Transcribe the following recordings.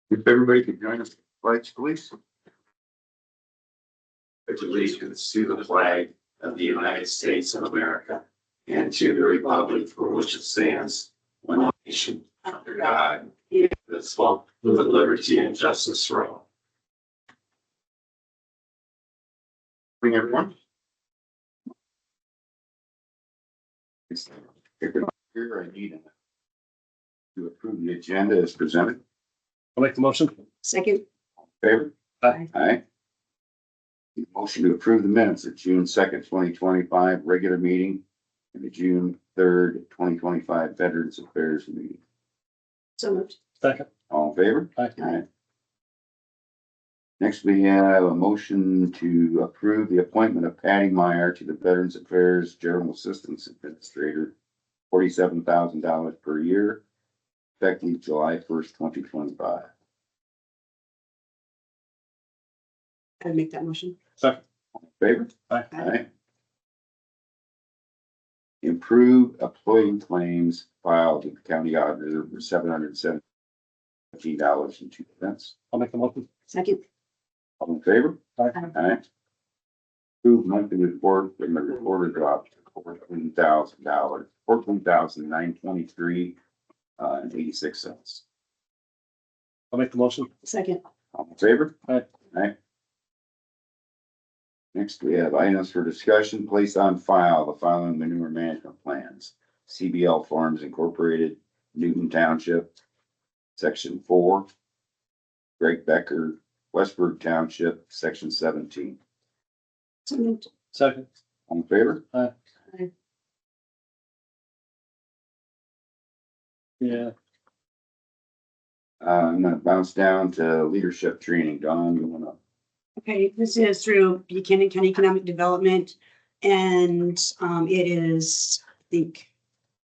If everybody could join us, flags, please. Pledge allegiance to the flag of the United States of America and to the republic for which it stands, one nation, under God, indivisible, with liberty and justice for all. Good morning, everyone. Here I need to approve the agenda as presented. I'll make the motion. Second. Favor? Aye. Aye. Motion to approve the minutes of June 2nd, 2025 regular meeting and the June 3rd, 2025 Veterans Affairs meeting. So moved. Second. All in favor? Aye. Next, we have a motion to approve the appointment of Patti Meyer to the Veterans Affairs General Assistance Administrator, $47,000 per year, effective July 1st, 2025. I'd make that motion. Second. All in favor? Aye. Aye. Improve employee claims filed with the County Auditor for $717.02. I'll make the motion. Second. All in favor? Aye. Aye. Approve monthly report from the recorder's office for $14,000, $14,923 and 86 cents. I'll make the motion. Second. All in favor? Aye. Aye. Next, we have items for discussion. Place on file the following manure management plans. CBL Farms Incorporated, Newton Township, Section 4. Greg Becker, Westburg Township, Section 17. So moved. Second. All in favor? Yeah. I'm gonna bounce down to leadership training. Don, you wanna? Okay, this is through Buchanan County Economic Development, and it is, I think,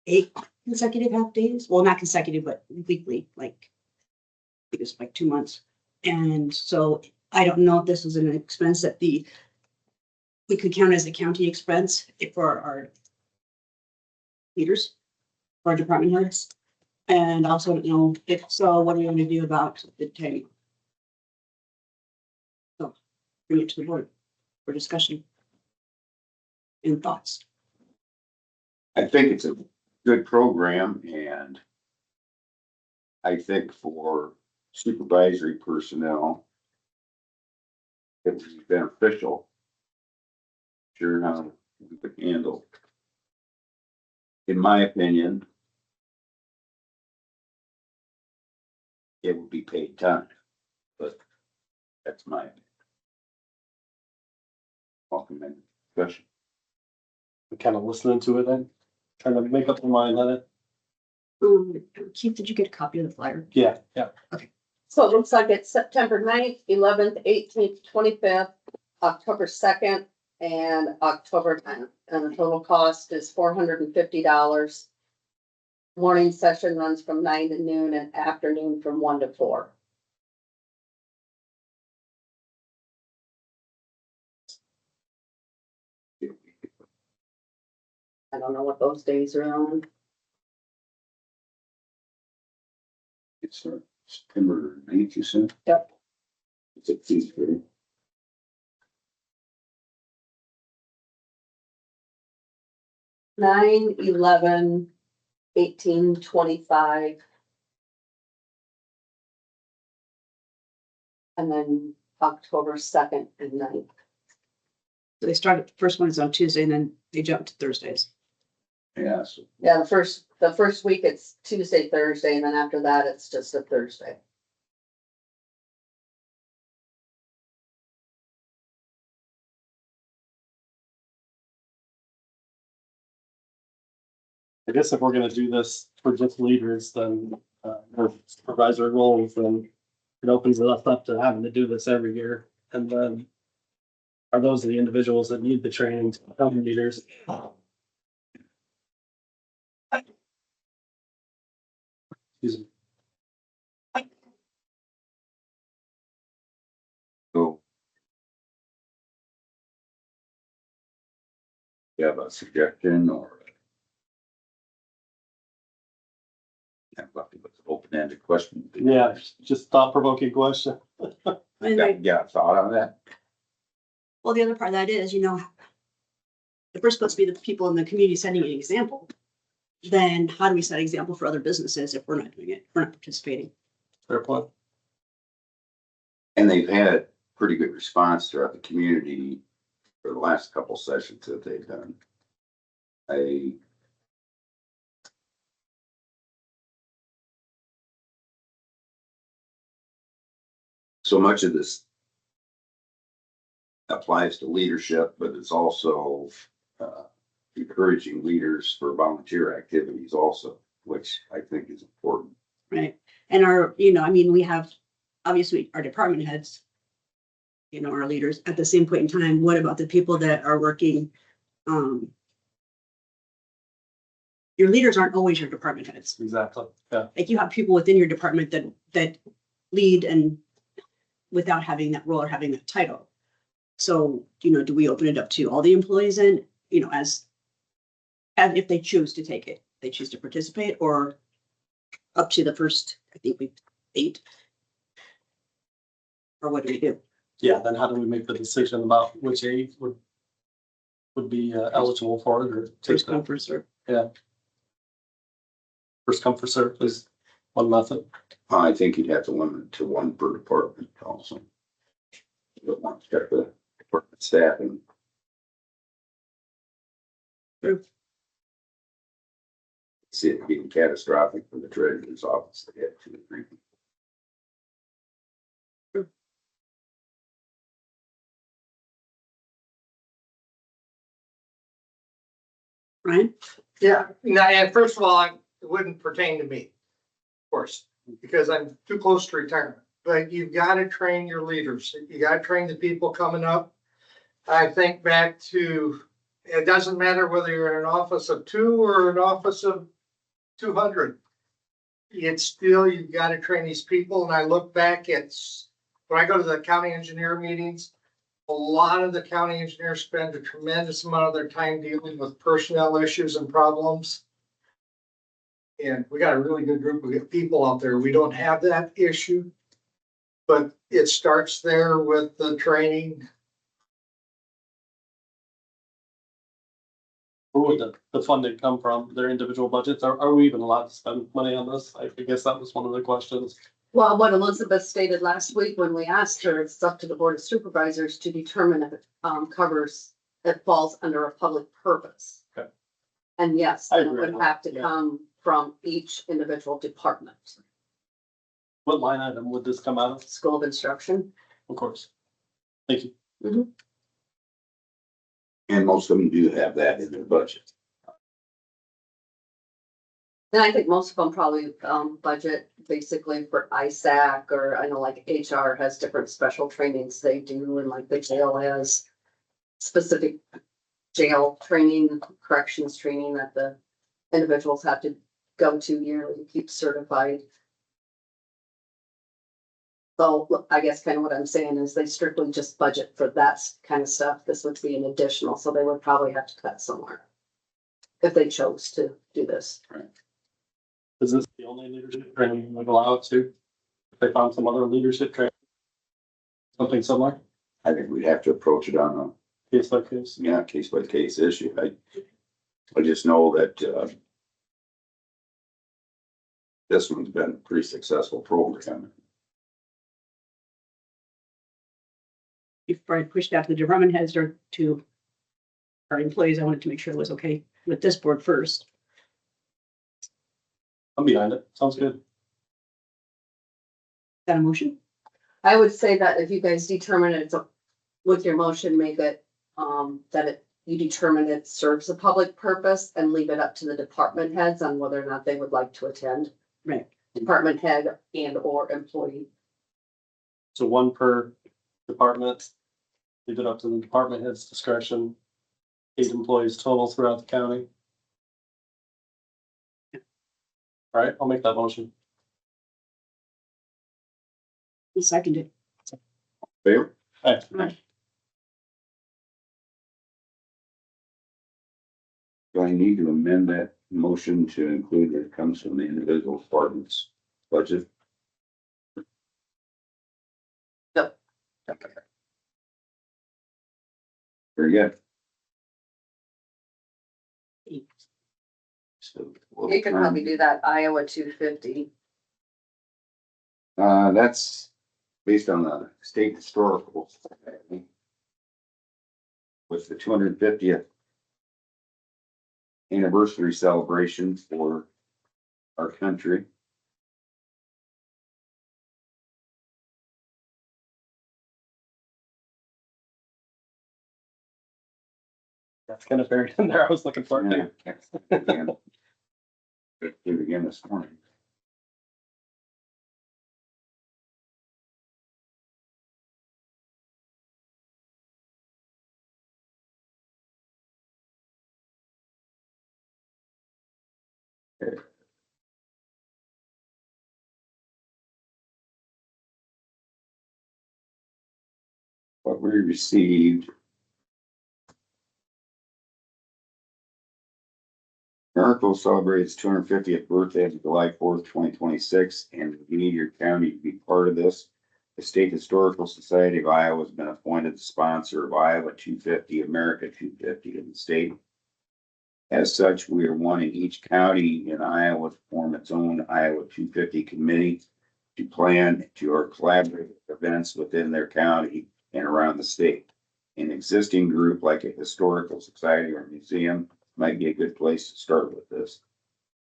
8 consecutive half days. Well, not consecutive, but weekly, like it was like 2 months. And so I don't know if this was an expense that we could count as a county expense for our leaders, for our department heads. And also, don't know if so, what are we going to do about the timing? So bring it to the board for discussion and thoughts. I think it's a good program, and I think for supervisory personnel, it would be beneficial. Sure, how we could handle. In my opinion, it would be paid time, but that's my opinion. Welcome in discussion. I'm kind of listening to it then. Trying to make up my mind on it. Keith, did you get a copy of the flyer? Yeah. So it looks like it's September 9th, 11th, 18th, 25th, October 2nd, and October 10th. And the total cost is $450. Morning session runs from 9 to noon and afternoon from 1 to 4. I don't know what those days are on. It's September 9th, you said? Yep. It's a Tuesday. Nine, 11, 18, 25. And then October 2nd and 9th. So they started, the first one is on Tuesday and then they jumped to Thursdays. Yeah, so Yeah, the first week it's Tuesday, Thursday, and then after that, it's just a Thursday. I guess if we're gonna do this for just leaders, then or supervisor roles, then it opens it up to having to do this every year. And then are those the individuals that need the training to become leaders? Excuse me. So. You have a suggestion or? Yeah, but it's open. open-ended question. Yeah, just thought-provoking question. And I- Got a thought on that? Well, the other part of that is, if we're supposed to be the people in the community setting an example, then how do we set example for other businesses if we're not doing it, if we're not participating? Fair point. And they've had pretty good response throughout the community for the last couple sessions that they've done. So much of this applies to leadership, but it's also encouraging leaders for volunteer activities also, which I think is important. Right? And we have, obviously, our department heads, our leaders. At the same point in time, what about the people that are working? Your leaders aren't always your department heads. Exactly. Yeah. Like you have people within your department that lead and without having that role or having that title. So, do we open it up to all the employees and, as if they choose to take it, they choose to participate, or up to the first, I think 8? Or what do we do? Yeah, then how do we make the decision about which aid would be eligible for it or take First come, that? first serve. Yeah. First come, first serve is one method. I think you'd have to limit it to one per department also. You don't want to check the department staffing. True. See it being catastrophic for the treasurer's office to get 2 or 3 people. Ryan? Yeah, now, and first of all, it wouldn't pertain to me, of course, because I'm too close to retirement. But you've got to train your leaders. You got to train the people coming up. I think back to, it doesn't matter whether you're in an office of 2 or an office of 200. It's still, you've got to train these people. And I look back at, when I go to the county engineer meetings, a lot of the county engineers spend a tremendous amount of their time dealing with personnel issues and problems. And we got a really good group of people out there. We don't have that issue. But it starts there with the training. Where would the funding come from? Their individual budgets? Are we even allowed to spend money on this? I guess that was one of the questions. Well, what Elizabeth stated last week when we asked her, it's up to the Board of Supervisors to determine if it it falls under a public purpose. Okay. And yes, I it agree would on that, have to yeah. come from each individual department. What line item would this come out of? School of Instruction. Of course. Thank you. And most of them do have that in their budget. And I think most of them probably budget basically for ISAC, or I know like HR has different special trainings they do, and like the jail has specific jail training, corrections training that the individuals have to go to yearly to keep certified. So look, I guess kind of what I'm saying is they strictly just budget for that kind of stuff. This would be an additional, so they would probably have to cut somewhere if they chose to do this. Is this the only leadership training you would allow it to? If they found some other leadership training? Something similar, I think we'd have to approach it on case by case? a, case by case issue. I just know that, this one's been a pretty successful program. Before I pushed out to the department heads or to our employees, I wanted to make sure it was okay with this board first. I'm behind it. Sounds good. Is that a motion? I would say that if you guys determine it's with your motion, make it, you determine it serves a public purpose and leave it up to the department heads on whether or not they would like to attend. Right. Department head and or employee. So one per department. Leave it up to the department head's discretion. 8 employees total throughout the county. All right, I'll make that motion. I'll second it. Favor? Hey, Do I need to amend that motion to include that it comes from the individual departments? budget? No. Okay. Very good. So, You can probably do that Iowa 250. That's based on the state historical society. With the 250th anniversary celebration for our country. That's kind of buried in there. I was looking for it too. Yeah. Again. Do it again this morning. Okay. What we received. Miracle celebrates 250th birthday on July 4th, 2026, and we need your county to be part of this. The State Historical Society of Iowa has been appointed the sponsor of Iowa 250, America 250 in the state. As such, we are wanting each county in Iowa to form its own Iowa 250 committee to plan or collaborate events within their county and around the state. An existing group like a historical society or museum might be a good place to start with this.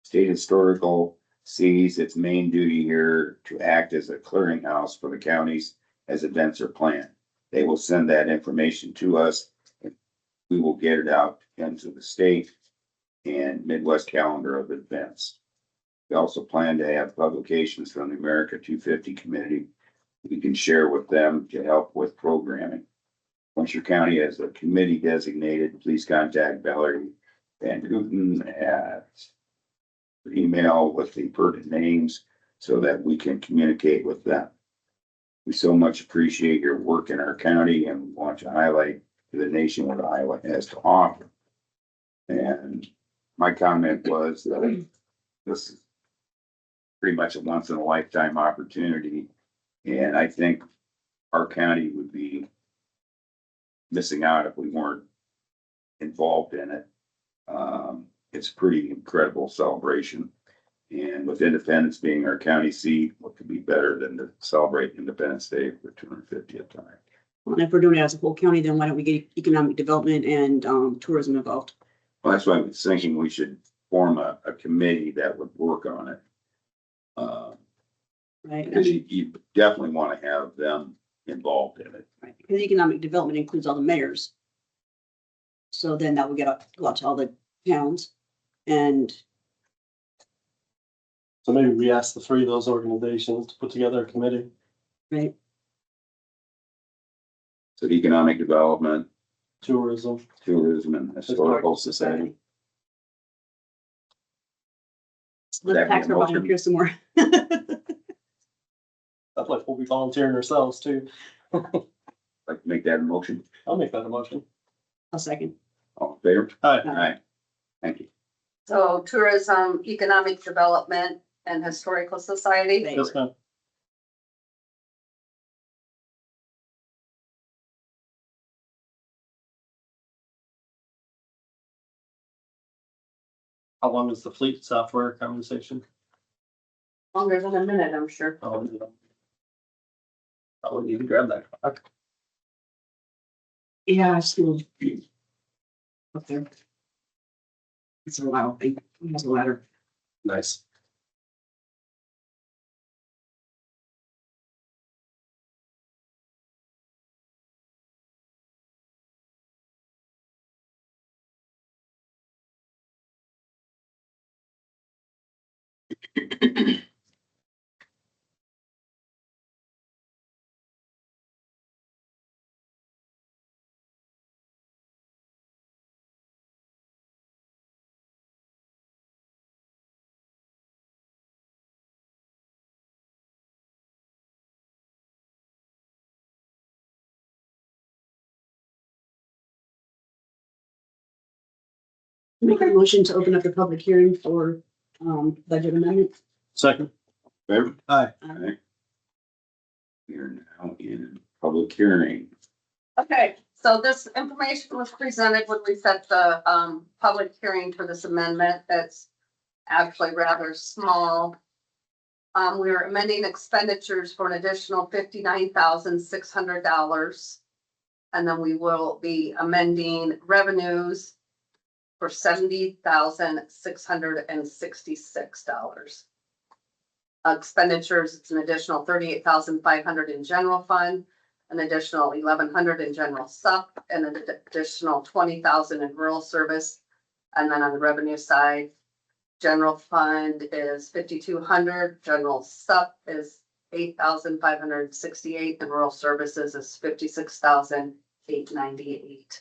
State Historical sees its main duty here to act as a clearinghouse for the counties as events are planned. They will send that information to us and we will get it out into the state and Midwest calendar of events. We also plan to have publications from the America 250 community we can share with them to help with programming. Once your county has a committee designated, please contact Valerie Van Houten at email with the pertinent names so that we can communicate with them. We so much appreciate your work in our county and we want to highlight to the nation what Iowa has to offer. And my comment was that this is pretty much a once in a lifetime opportunity. And I think our county would be missing out if we weren't involved in it. It's a pretty incredible celebration. And with Independence being our county seat, what could be better than to celebrate Independence Day for 250th time? Well, if we're doing it as a whole county, then why don't we get economic development and tourism involved? Well, that's why I was thinking we should form a committee that would work on it. Right? Because you definitely want to have them involved in it. Right, because economic development includes all the mayors. So then that will go out to all the towns and So maybe we ask the three of those organizations to put together a committee. right, So economic development, Tourism. tourism and historical society. let's That'd be tax a our motion. volunteers some more. That's like we'll be volunteering ourselves too. Like to make that a motion. I'll make that a motion. I'll second. All in favor? Hi. Aye. Thank you. So tourism, economic development and historical society. Yes, ma'am. How long is the fleet software conversation? Longer than a minute, I'm sure. Oh, yeah. Probably need to grab that clock. Yeah, school. Up there. It's a while thing. It has a ladder. Nice. Make a motion to open up the public hearing for budget amendment. Second. Favor? Aye. Aye. We are now in public hearing. Okay, so this information was presented when we set the, public hearing for this amendment. That's actually rather small. We are amending expenditures for an additional $59,600. And then we will be amending revenues for $70,666. Expenditures, it's an additional $38,500 in general fund, an additional $1,100 in general sup, and an additional $20,000 in rural service. And then on the revenue side, general fund is $5,200, general sup is $8,568, and rural services is $56,898.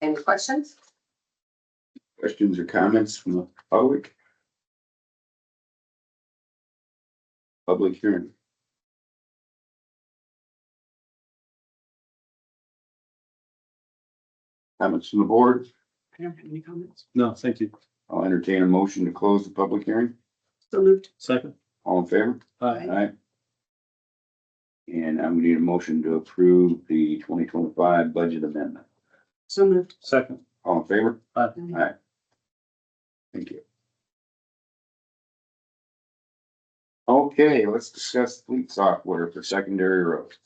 Any questions? Questions or comments from the public? Public hearing. Comments from the board? I don't have any comments. No, thank you. I'll entertain a motion to close the public hearing. So moved. Second. All in favor? Aye. Aye. And I'm gonna need a motion to approve the 2025 budget amendment. So moved. Second. All in favor? Aye. Aye. Thank you. Okay, let's discuss fleet software for secondary roads.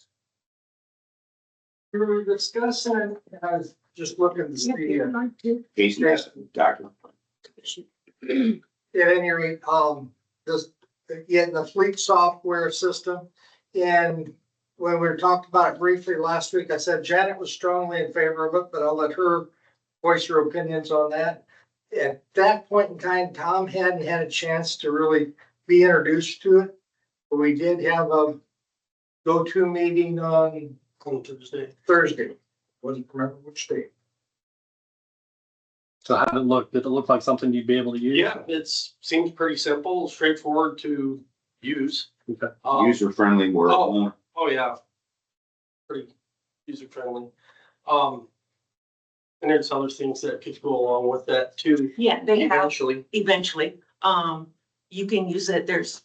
We were discussing, I was just looking to see, Jason has a document. at any rate, this, getting the fleet software system. And when we were talking about it briefly last week, I said Janet was strongly in favor of it, but I'll let her voice her opinions on that. At that point in time, Tom hadn't had a chance to really be introduced to it. But we did have a go-to meeting on Thursday. Wasn't remember which day. So how did it look? Did it look like something you'd be able to use? Yeah, seems pretty simple, straightforward to use. Okay. User friendly word. Oh yeah. Pretty user friendly. And there's other things that could go along with that too. Yeah, they have Eventually. eventually. You can use it. There's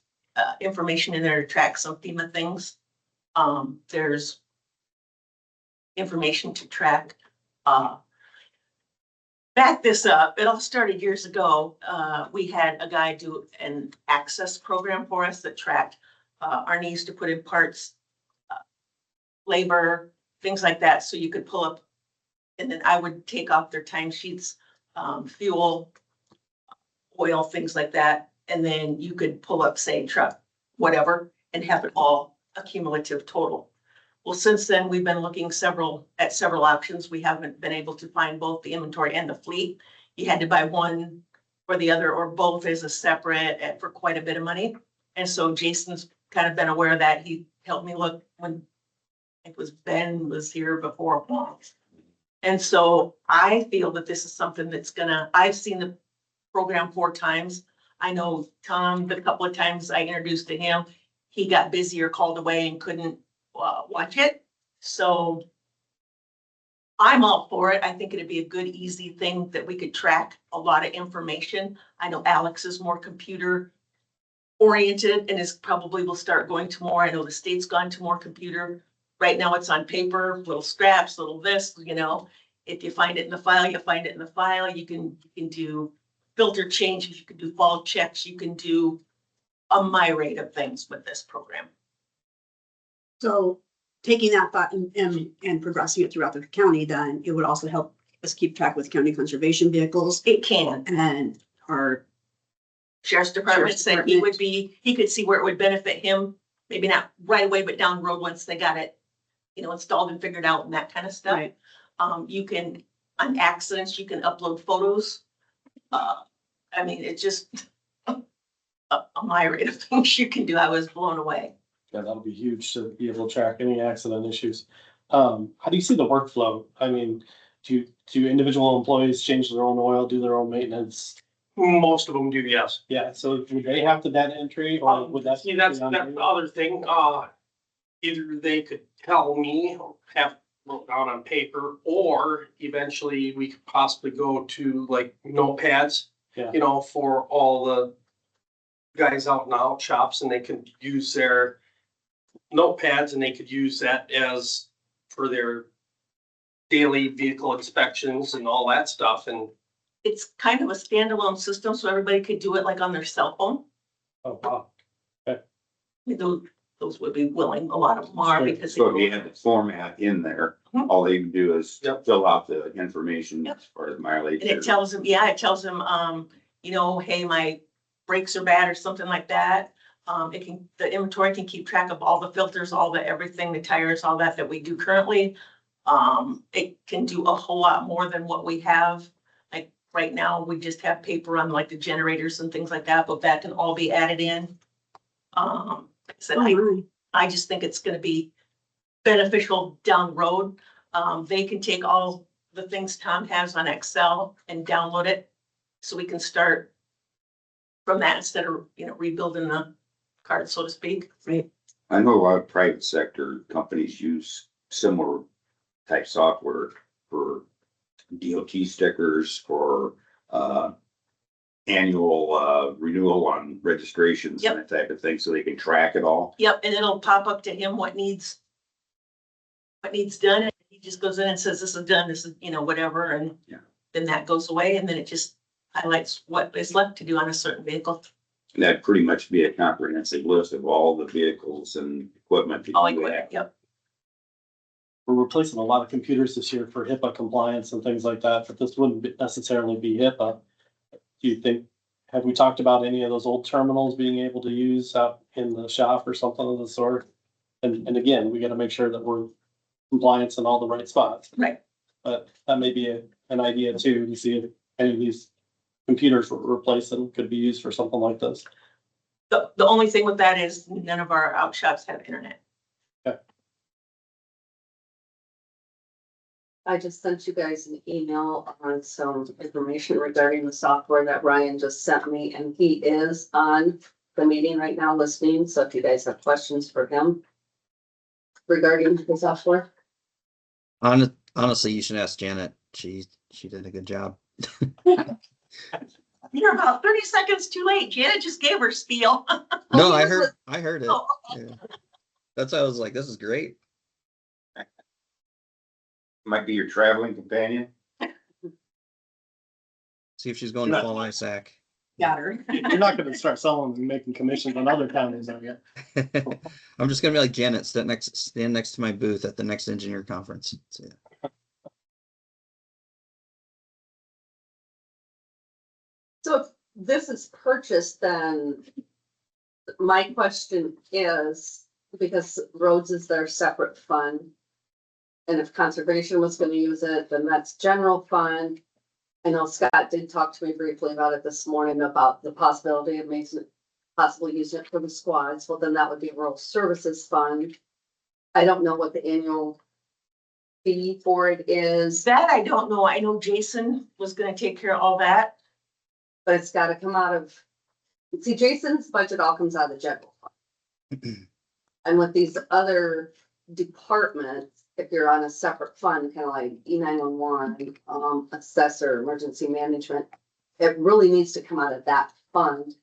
information in there to track some FEMA things. There's information to track. Back this up, it all started years ago. We had a guy do an access program for us that tracked our needs to put in parts, labor, things like that, so you could pull up. And then I would take off their timesheets, fuel, oil, things like that. And then you could pull up, say, truck, whatever, and have it all a cumulative total. Well, since then, we've been looking at several options. We haven't been able to find both the inventory and the fleet. You had to buy one or the other or both as a separate for quite a bit of money. And so Jason's kind of been aware of that. He helped me look when it was Ben was here before. And so I feel that this is something that's I've seen the program 4 times. I know Tom, the couple of times I introduced to him, he got busy or called away and couldn't watch it. So I'm all for it. I think it'd be a good, easy thing that we could track a lot of information. I know Alex is more computer oriented and is probably will start going to more. I know the state's gone to more computer. Right now it's on paper, little scraps, little this, if you find it in the file, you find it in the file. You can do filter changes, you can do fault checks, you can do a myriad of things with this program. So taking that thought and progressing it throughout the county, then it would also help us keep track with county conservation vehicles It can. and our Sheriff's Department Sheriff's said he could see where it would benefit him, maybe not right away, but down the road once they got it, installed and figured out and that kind of stuff. Right. You can, on accidents, you can upload photos. It's just a myriad of things you can do. I was blown away. Yeah, that'll be huge to be able to track any accident issues. How do you see the workflow? I mean, do individual employees change their own oil, do their own maintenance? Most of them do, yes. Yeah, so would they have the data entry or would that? See, that's the other thing. Either they could tell me, have wrote down on paper, or eventually we could possibly go to like notepads Yeah. you know, for all the guys out and out shops, and they can use their notepads and they could use that as for their daily vehicle inspections and all that stuff. And It's kind of a standalone system, so everybody could do it like on their cell phone. Oh, wow. I mean, those would be willing, a lot of them are, Sure. because. So if you have the format in there, Mhm. all they can do is Yep. fill out the information Yep. as far as mileage. And it tells them, yeah, it tells them, you know, hey, my brakes are bad or something like that. The inventory can keep track of all the filters, all the everything, the tires, all that we do currently. It can do a whole lot more than what we have. Like right now, we just have paper on like the generators and things like that, but that can all be added in. So I just think it's gonna be beneficial down the road. They can take all the things Tom has on Excel and download it. So we can start from that instead of, you know, rebuilding the card, so to speak. Right. I know a lot of private sector companies use similar type software for DOT stickers, for, annual, renewal on registrations and that type of thing, so they can track it all. Yep, and it'll pop up to him what needs done, and he just goes in and says, this is done, this is, you know, whatever, and Yeah. then that goes away, and then it just highlights what is left to do on a certain vehicle. And that'd pretty much be a comprehensive list of all the vehicles and equipment All that you equipment, have. yep. We're replacing a lot of computers this year for HIPAA compliance and things like that, but this wouldn't necessarily be HIPAA. Do you think, have we talked about any of those old terminals being able to use out in the shop or something of the sort? And again, we gotta make sure that we're compliance in all the right spots. Right. But that may be an idea too, to see if any of these computers we're replacing could be used for something like this. The only thing with that is none of our out shops have internet. I just sent you guys an email on some information regarding the software that Ryan just sent me, and he is on the meeting right now listening, so if you guys have questions for him regarding the software. Honestly, you should ask Janet. She did a good job. You're about 30 seconds too late. Janet just gave her spiel. No, I heard it. Oh, Yeah. That's why I was like, this is great. Might be your traveling companion. See if she's going to Fall Sack. got her. You're not gonna start selling and making commissions on other counties, are you? I'm just gonna be like Janet, stand next to my booth at the next engineer conference. So, yeah. So if this is purchased, then my question is, because roads is their separate fund. And if conservation was gonna use it, then that's general fund. I know Scott did talk to me briefly about it this morning about the possibility of possibly using it for the squads. Well, then that would be rural services fund. I don't know what the annual fee for it is, That I don't know. I know Jason was gonna take care of all that. but it's gotta come out of, see, Jason's budget all comes out of the general fund. And with these other departments, if you're on a separate fund, kind of like E911, assessor, emergency management, it really needs to come out of that fund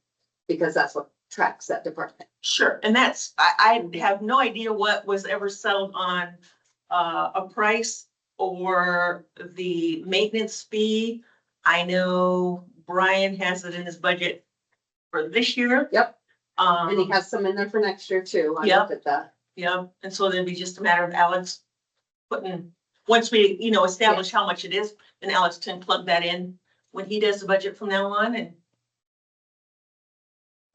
because that's what tracks that department. Sure, and that's, I have no idea what was ever settled on a price or the maintenance fee. I know Brian has it in his budget for this year. Yep. And he Um, has some in there for next year too. I Yep. looked at that. yeah, and so then it'd be just a matter of Alex putting, once we, you know, establish how much it is, then Alex can plug that in when he does the budget from now on, and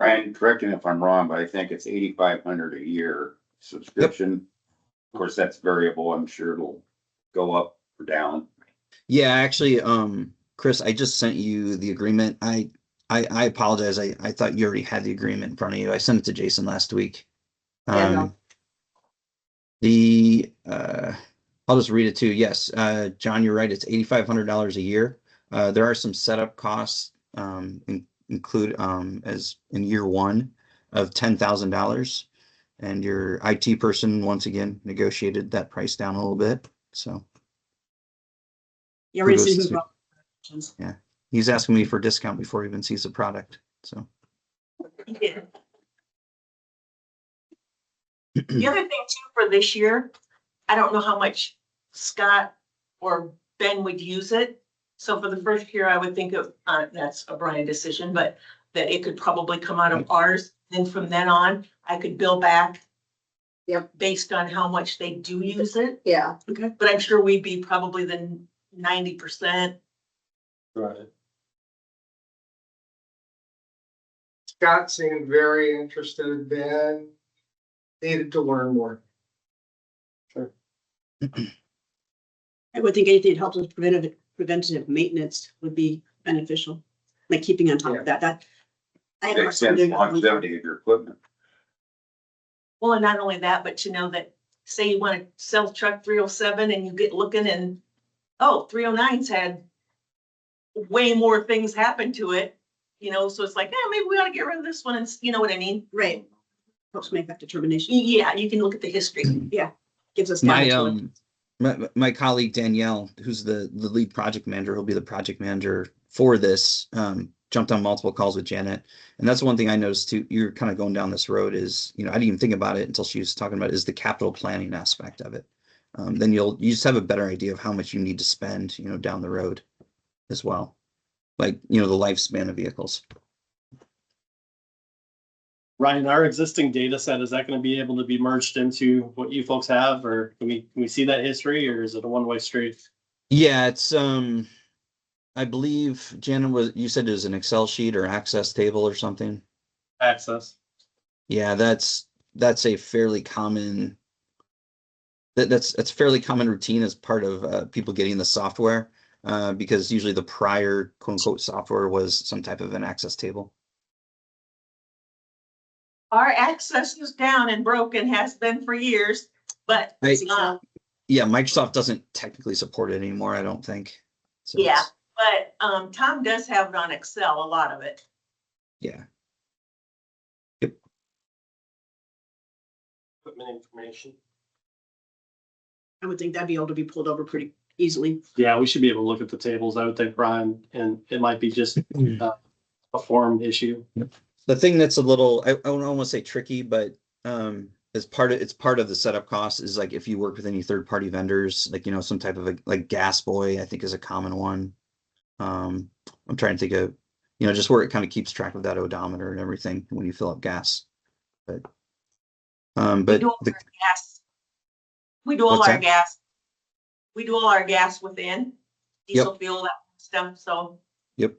Ryan, correct me if I'm wrong, but I think it's 8,500 a year subscription. Of course, that's variable. I'm sure it'll go up or down. Yeah, actually, Chris, I just sent you the agreement. I apologize. I thought you already had the agreement in front of you. I sent it to Jason last week. Yeah, no. I'll just read it too. Yes, John, you're right. It's $8,500 a year. There are some setup costs, include as in year one of $10,000, and your IT person once again negotiated that price down a little bit. So Yeah, we're Kudos just to- questions. Yeah. He's asking me for a discount before he even sees the product, so. Yeah. The other thing too for this year, I don't know how much Scott or Ben would use it. So for the first year, I would think of, that's a Brian decision, but that it could probably come out of ours. Then from then on, I could bill back. Yep. Based on how much they do use it, Yeah, but I'm sure we'd be probably the 90%. Right. Scott seemed very interested, Ben needed to learn more. I would think anything that helps with preventative maintenance would be beneficial, like keeping on top of that. I have a hard time Extends doing it. longevity of your equipment. Well, and not only that, but to know that, say you want to sell truck 307 and you get looking and, oh, 309's had way more things happen to it, you know, so it's like, maybe we ought to get rid of this one, and you know what I mean? Right. Helps make that determination. Yeah, you can look at the history. Gives us. My, data to it. my colleague Danielle, who's the lead project manager, who'll be the project manager for this, jumped on multiple calls with Janet. And that's one thing I noticed too, you're kind of going down this road is, I didn't even think about it until she was talking about it, is the capital planning aspect of it. Then you just have a better idea of how much you need to spend, down the road as well. Like, the lifespan of vehicles. Ryan, our existing data set, is that going to be able to be merged into what you folks have, or can we see that history, or is it a one-way street? Yeah, it's, I believe Janet you said it was an Excel sheet or access table or something. Access. Yeah, that's a fairly common, that's fairly common routine as part of people getting the software, because usually the prior quote unquote software was some type of an access table. Our access is down and broken, has been for years, but Yeah, Microsoft doesn't technically support it anymore, I don't think. So yeah, but Tom does have it on Excel, a lot of it. Yeah. Equipment information. I would think that'd be able to be pulled over pretty easily. Yeah, we should be able to look at the tables, I would think, Brian, and it might be just a form issue. The thing that's a little, I don't want to say tricky, but it's part of the setup cost is like if you work with any third-party vendors, like, some type of like Gas Boy, I think is a common one. I'm trying to think of, just where it kind of keeps track of that odometer and everything when you fill up gas. But We do all our gas. We do all What's our that? gas. We do all our gas within diesel Yep. fuel, that stuff, so. Yep.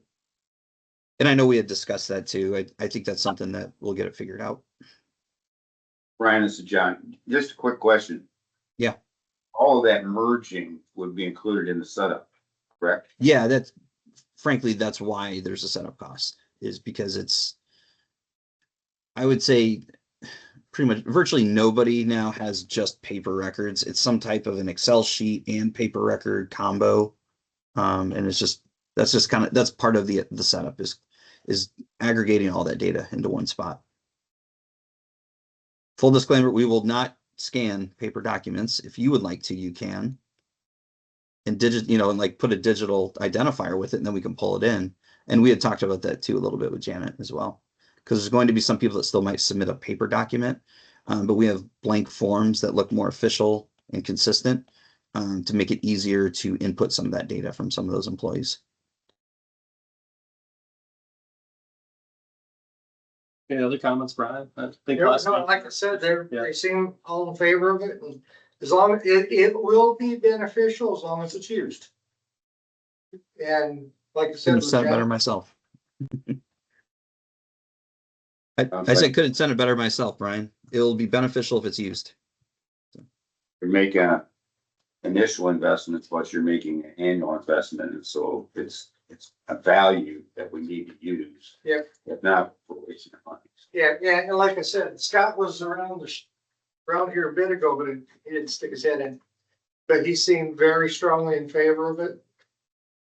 And I know we had discussed that too. I think that's something that we'll get it figured out. Brian, this is John. Just a quick question. Yeah. All of that merging would be included in the setup, correct? Yeah, frankly, that's why there's a setup cost, is because I would say pretty much virtually nobody now has just paper records. It's some type of an Excel sheet and paper record combo. And that's part of the setup is aggregating all that data into one spot. Full disclaimer, we will not scan paper documents. If you would like to, you can. And and like put a digital identifier with it, and then we can pull it in. And we had talked about that too a little bit with Janet as well. Because there's going to be some people that still might submit a paper document, but we have blank forms that look more official and consistent to make it easier to input some of that data from some of those employees. Any other comments, Brian? I think Yeah, last no, week. like I said, Yeah. they seem all in favor of it, and as long as it will be beneficial as long as it's used. And like I said, Couldn't have said it better myself. I said couldn't send it better myself, Brian. It'll be beneficial if it's used. You're making an initial investment, but you're making an annual investment, and so it's a value that we need to use. Yep. If not, we're wasting our money. yeah, and like I said, Scott was around here a bit ago, but he didn't stick his head in. But he seemed very strongly in favor of it.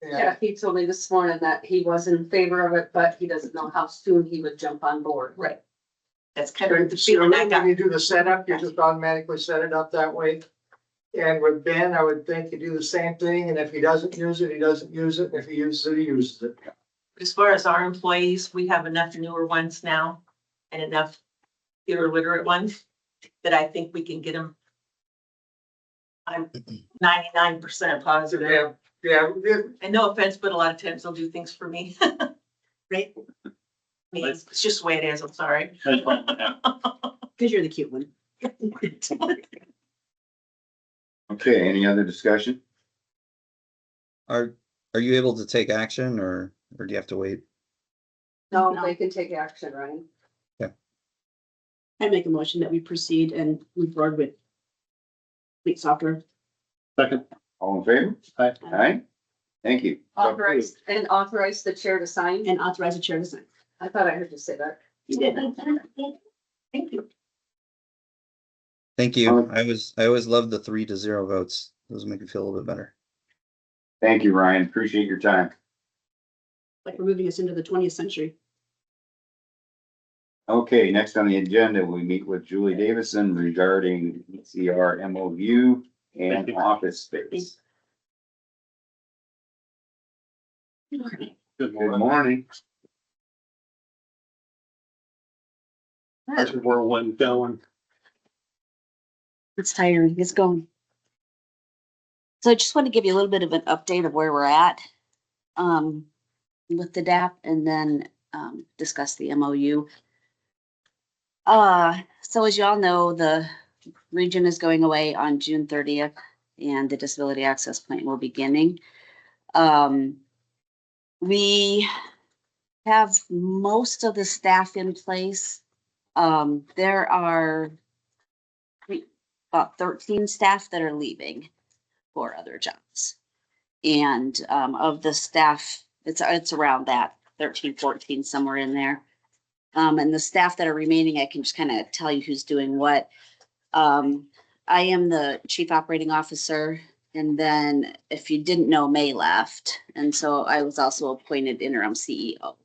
yeah, he told me this morning that he was in favor of it, but he doesn't know how soon he would jump on board. Right. That's kind of the So feeling I got. when you do the setup, you just automatically set it up that way. And with Ben, I would think you do the same thing, and if he doesn't use it, he doesn't use it, and if he uses it, he uses it. As far as our employees, we have enough newer ones now and enough computer literate ones that I think we can get them. I'm 99% positive. Yeah, And no offense, but a lot of times they'll do things for me. Right? I mean, it's just the way it is. I'm sorry. Because you're the cute one. Okay, any other discussion? Are you able to take action or do you have to wait? No, they can take action, Ryan. I make a motion that we proceed and move forward with fleet software. Second. All in favor? Aye. Aye. Thank you. Authorize the chair to sign. And authorize the chair to sign. I thought I heard you say that. You did. Thank you. Thank you. I always love the 3-0 votes. Those make me feel a little bit better. Thank you, Ryan. Appreciate your time. Like we're moving us into the 20th century. Okay, next on the agenda, we meet with Julie Davison regarding ECR MOU and Thank you. office space. Good Good morning. morning. How's your whirlwind going? It's tiring. It's going. So I just want to give you a little bit of an update of where we're at with the DAP and then discuss the MOU. So as you all know, the region is going away on June 30th and the Disability Access Plan will be beginning. We have most of the staff in place. There are about 13 staff that are leaving for other jobs. And of the staff, it's around that 13, 14, somewhere in there. And the staff that are remaining, I can just kind of tell you who's doing what. I am the chief operating officer. And then if you didn't know, May left. And so I was also appointed interim CEO.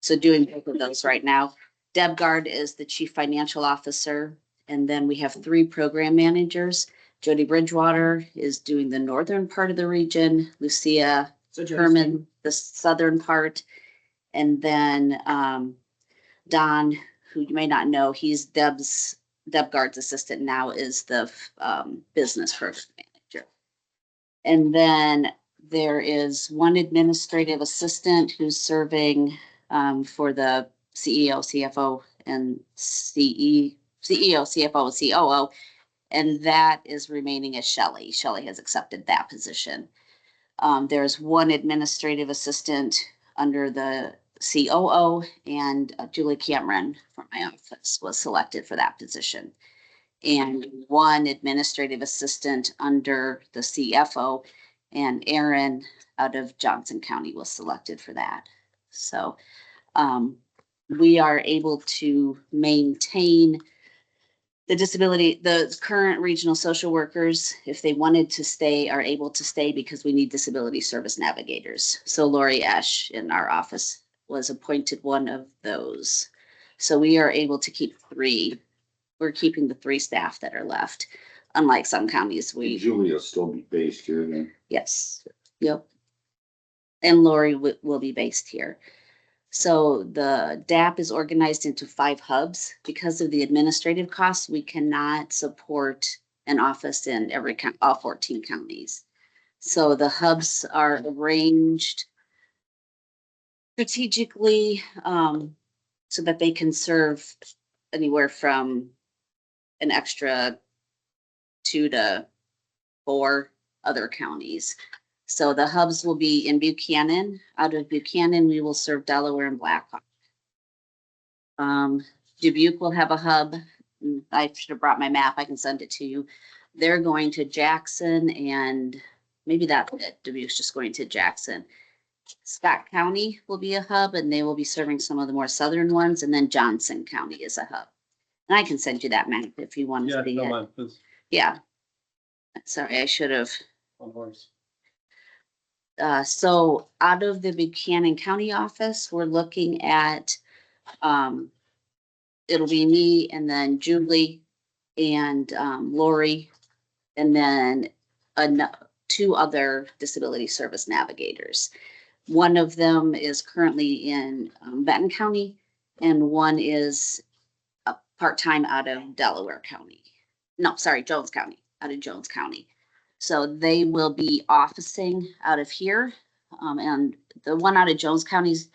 So doing both of those right now. Deb Gard is the chief financial officer. And then we have 3 program managers. Jody Bridgewater is doing the northern part of the region. Lucia So Jody's Herman, the southern part. And then Don, who you may not know, he's Deb Gard's assistant now, is the business program manager. And then there is 1 administrative assistant who's serving for the CEO, CFO, and CEO, CFO, and COO. And that is remaining as Shelley. Shelley has accepted that position. There's 1 administrative assistant under the COO, and Julie Cameron from my office was selected for that position. And 1 administrative assistant under the CFO, and Aaron out of Johnson County was selected for that. So we are able to maintain the current regional social workers, if they wanted to stay, are able to stay because we need disability service navigators. So Lori Esch in our office was appointed one of those. So we are able to keep 3. We're keeping the 3 staff that are left. Unlike some counties, Julie will still be based here then. yes, yep. And Lori will be based here. So the DAP is organized into 5 hubs. Because of the administrative costs, we cannot support an office in all 14 counties. So the hubs are arranged strategically so that they can serve anywhere from an extra 2 to 4 other counties. So the hubs will be in Buchanan. Out of Buchanan, we will serve Delaware and Blackhawk. Dubuque will have a hub. I should have brought my map. I can send it to you. They're going to Jackson, and maybe that's it. Dubuque's just going to Jackson. Scott County will be a hub, and they will be serving some of the more southern ones. And then Johnson County is a hub. And I can send you that map if you want to Yeah, see no it. mind, please. Yeah. Sorry, I should have. On horse. So out of the Buchanan County office, we're looking at, it'll be me and then Julie and Lori, and then two other disability service navigators. One of them is currently in Benton County, and one is part-time out of Delaware County. No, sorry, Jones County, out of Jones County. So they will be officing out of here. And the one out of Jones County's,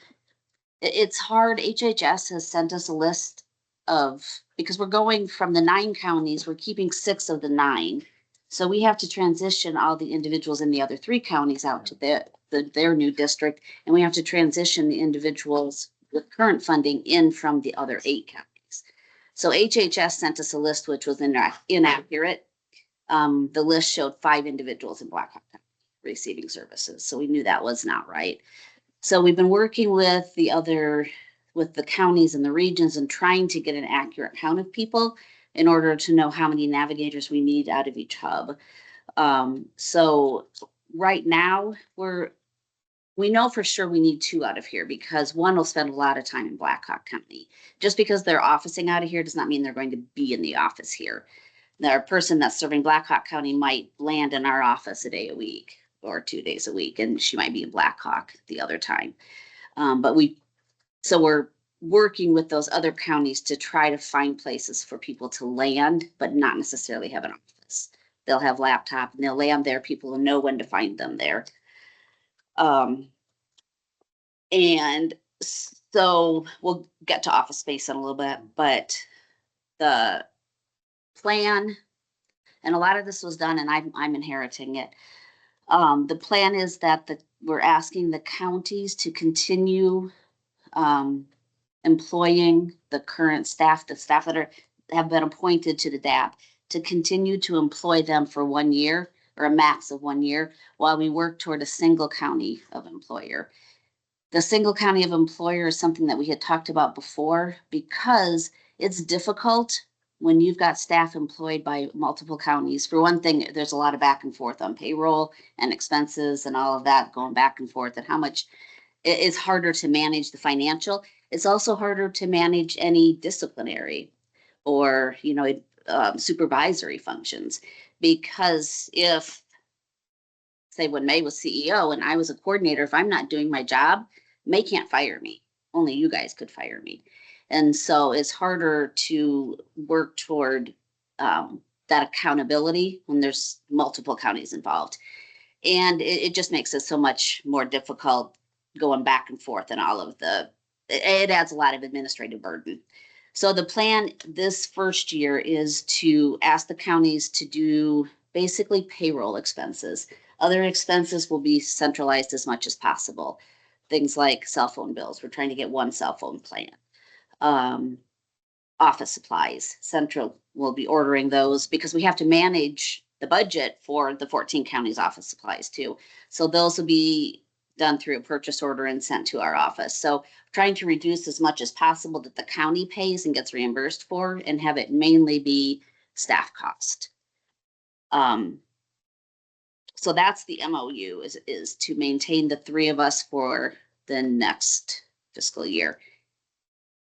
it's hard. HHS has sent us a list of, because we're going from the 9 counties, we're keeping 6 of the 9. So we have to transition all the individuals in the other 3 counties out to their new district. And we have to transition the individuals with current funding in from the other 8 counties. So HHS sent us a list which was inaccurate. The list showed 5 individuals in Blackhawk County receiving services. So we knew that was not right. So we've been working with the counties and the regions and trying to get an accurate count of people in order to know how many navigators we need out of each hub. So right now we know for sure we need 2 out of here because one will spend a lot of time in Blackhawk County. Just because they're officing out of here does not mean they're going to be in the office here. The person that's serving Blackhawk County might land in our office a day a week or 2 days a week, and she might be in Blackhawk the other time. So we're working with those other counties to try to find places for people to land, but not necessarily have an office. They'll have laptop and they'll land there. People will know when to find them there. And so we'll get to office space in a little bit, but the plan, and a lot of this was done and I'm inheriting it. The plan is that we're asking the counties to continue employing the current staff, the staff that have been appointed to the DAP, to continue to employ them for 1 year or a max of 1 year while we work toward a single county of employer. The single county of employer is something that we had talked about before because it's difficult when you've got staff employed by multiple counties. For one thing, there's a lot of back and forth on payroll and expenses and all of that going back and forth, and how much it's harder to manage the financial. It's also harder to manage any disciplinary or, supervisory functions, because if, say, when May was CEO and I was a coordinator, if I'm not doing my job, May can't fire me. Only you guys could fire me. And so it's harder to work toward that accountability when there's multiple counties involved. And it just makes it so much more difficult going back and forth and all of it adds a lot of administrative burden. So the plan this first year is to ask the counties to do basically payroll expenses. Other expenses will be centralized as much as possible. Things like cell phone bills. We're trying to get one cell phone plan. Office supplies. Central will be ordering those because we have to manage the budget for the 14 counties office supplies too. So those will be done through a purchase order and sent to our office. So trying to reduce as much as possible that the county pays and gets reimbursed for, and have it mainly be staff cost. So that's the MOU is to maintain the 3 of us for the next fiscal year.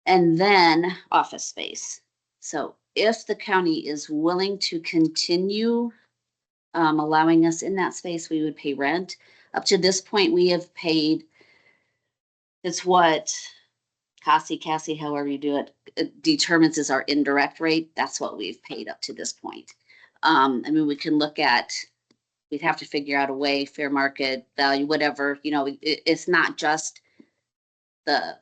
And then office space. So if the county is willing to continue allowing us in that space, we would pay rent. Up to this point, we have paid, it's what Cassie, however you do it determines is our indirect rate. That's what we've paid up to this point. We can look at, we'd have to figure out a way, fair market value, whatever, it's not just the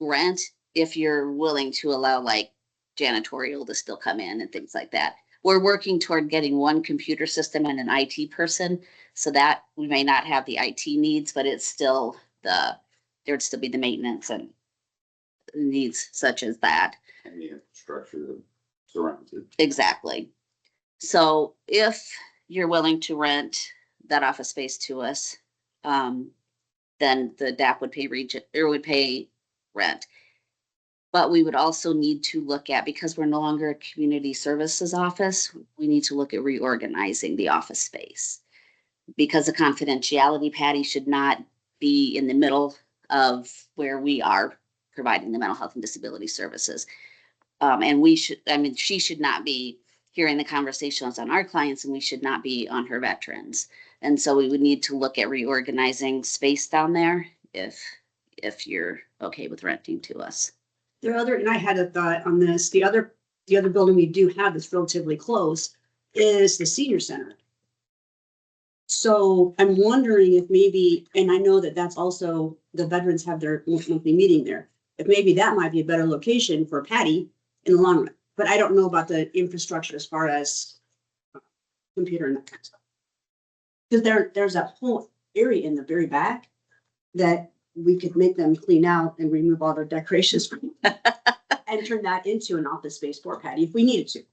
rent if you're willing to allow like janitorial to still come in and things like that. We're working toward getting one computer system and an IT person so that we may not have the IT needs, but it's still there'd still be the maintenance and needs such as that. And the infrastructure that surrounds it. Exactly. So if you're willing to rent that office space to us, then the DAP would pay rent. But we would also need to look at, because we're no longer a community services office, we need to look at reorganizing the office space. Because the confidentiality, Patti, should not be in the middle of where we are providing the mental health and disability services. And we should, I mean, she should not be hearing the conversations on our clients and we should not be on her veterans. And so we would need to look at reorganizing space down there if you're okay with renting to us. The other, and I had a thought on this, the other building we do have that's relatively close is the senior center. So I'm wondering if maybe, and I know that that's also, the veterans have their monthly meeting there. If maybe that might be a better location for Patti in the long run, but I don't know about the infrastructure as far as computer and that kind of stuff. Because there's a whole area in the very back that we could make them clean out and remove all their decorations and turn that into an office space for Patti if we needed to.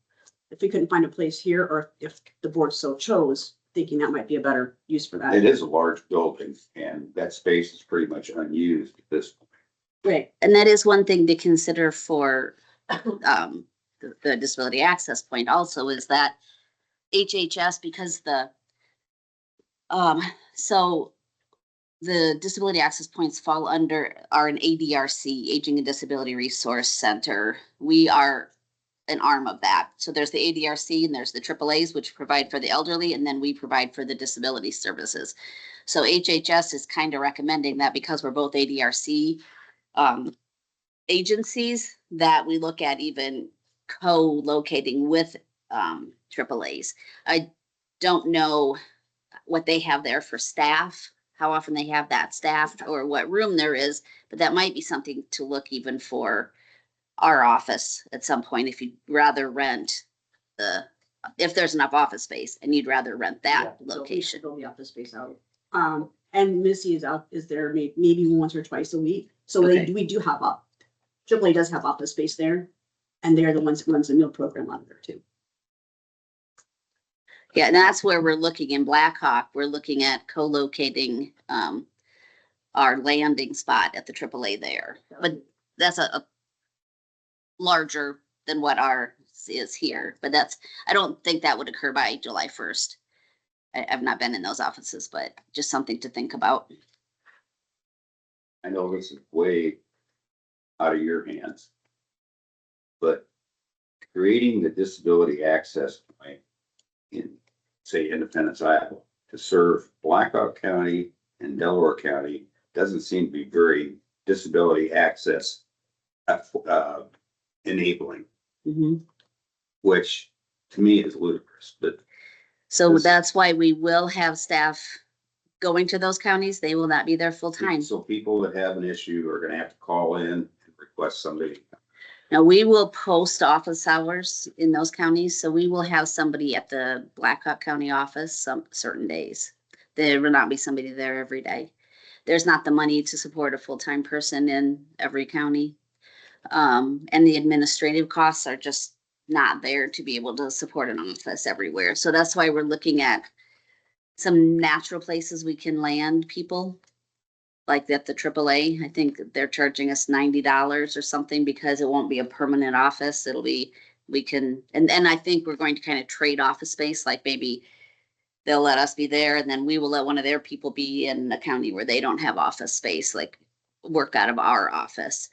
If we couldn't find a place here, or if the board so chose, thinking that might be a better use for that. It is a large building and that space is pretty much unused at this point. Right. And that is one thing to consider for the disability access point also is that HHS, because so the disability access points are an ADRC, Aging and Disability Resource Center. We are an arm of that. So there's the ADRC and there's the AAAs, which provide for the elderly, and then we provide for the disability services. So HHS is kind of recommending that because we're both ADRC agencies, that we look at even co-locating with AAAs. I don't know what they have there for staff, how often they have that staffed or what room there is, but that might be something to look even for our office at some point if you'd rather rent if there's enough office space and you'd rather rent that location. Fill the office space out. And Missy is there maybe once or twice a week. So Okay. we do have AAA does have office space there. And they're the ones that runs the meal program out of there too. Yeah, and that's where we're looking in Blackhawk. We're looking at co-locating our landing spot at the AAA there. But that's a larger than what ours is here. But I don't think that would occur by July 1st. I've not been in those offices, but just something to think about. I know this is way out of your hands. But creating the disability access point in, say, Independence, Iowa, to serve Blackhawk County and Delaware County doesn't seem to be very disability access enabling, Mhm. which to me is ludicrous, but So that's why we will have staff going to those counties. They will not be there full time. so people that have an issue are gonna have to call in and request somebody. Now, we will post office hours in those counties, so we will have somebody at the Blackhawk County office some certain days. There will not be somebody there every day. There's not the money to support a full-time person in every county. And the administrative costs are just not there to be able to support an office everywhere. So that's why we're looking at some natural places we can land people. Like at the AAA, I think they're charging us $90 or something because it won't be a permanent office. It'll be, and I think we're going to kind of trade office space, like maybe they'll let us be there and then we will let one of their people be in a county where they don't have office space, like work out of our office.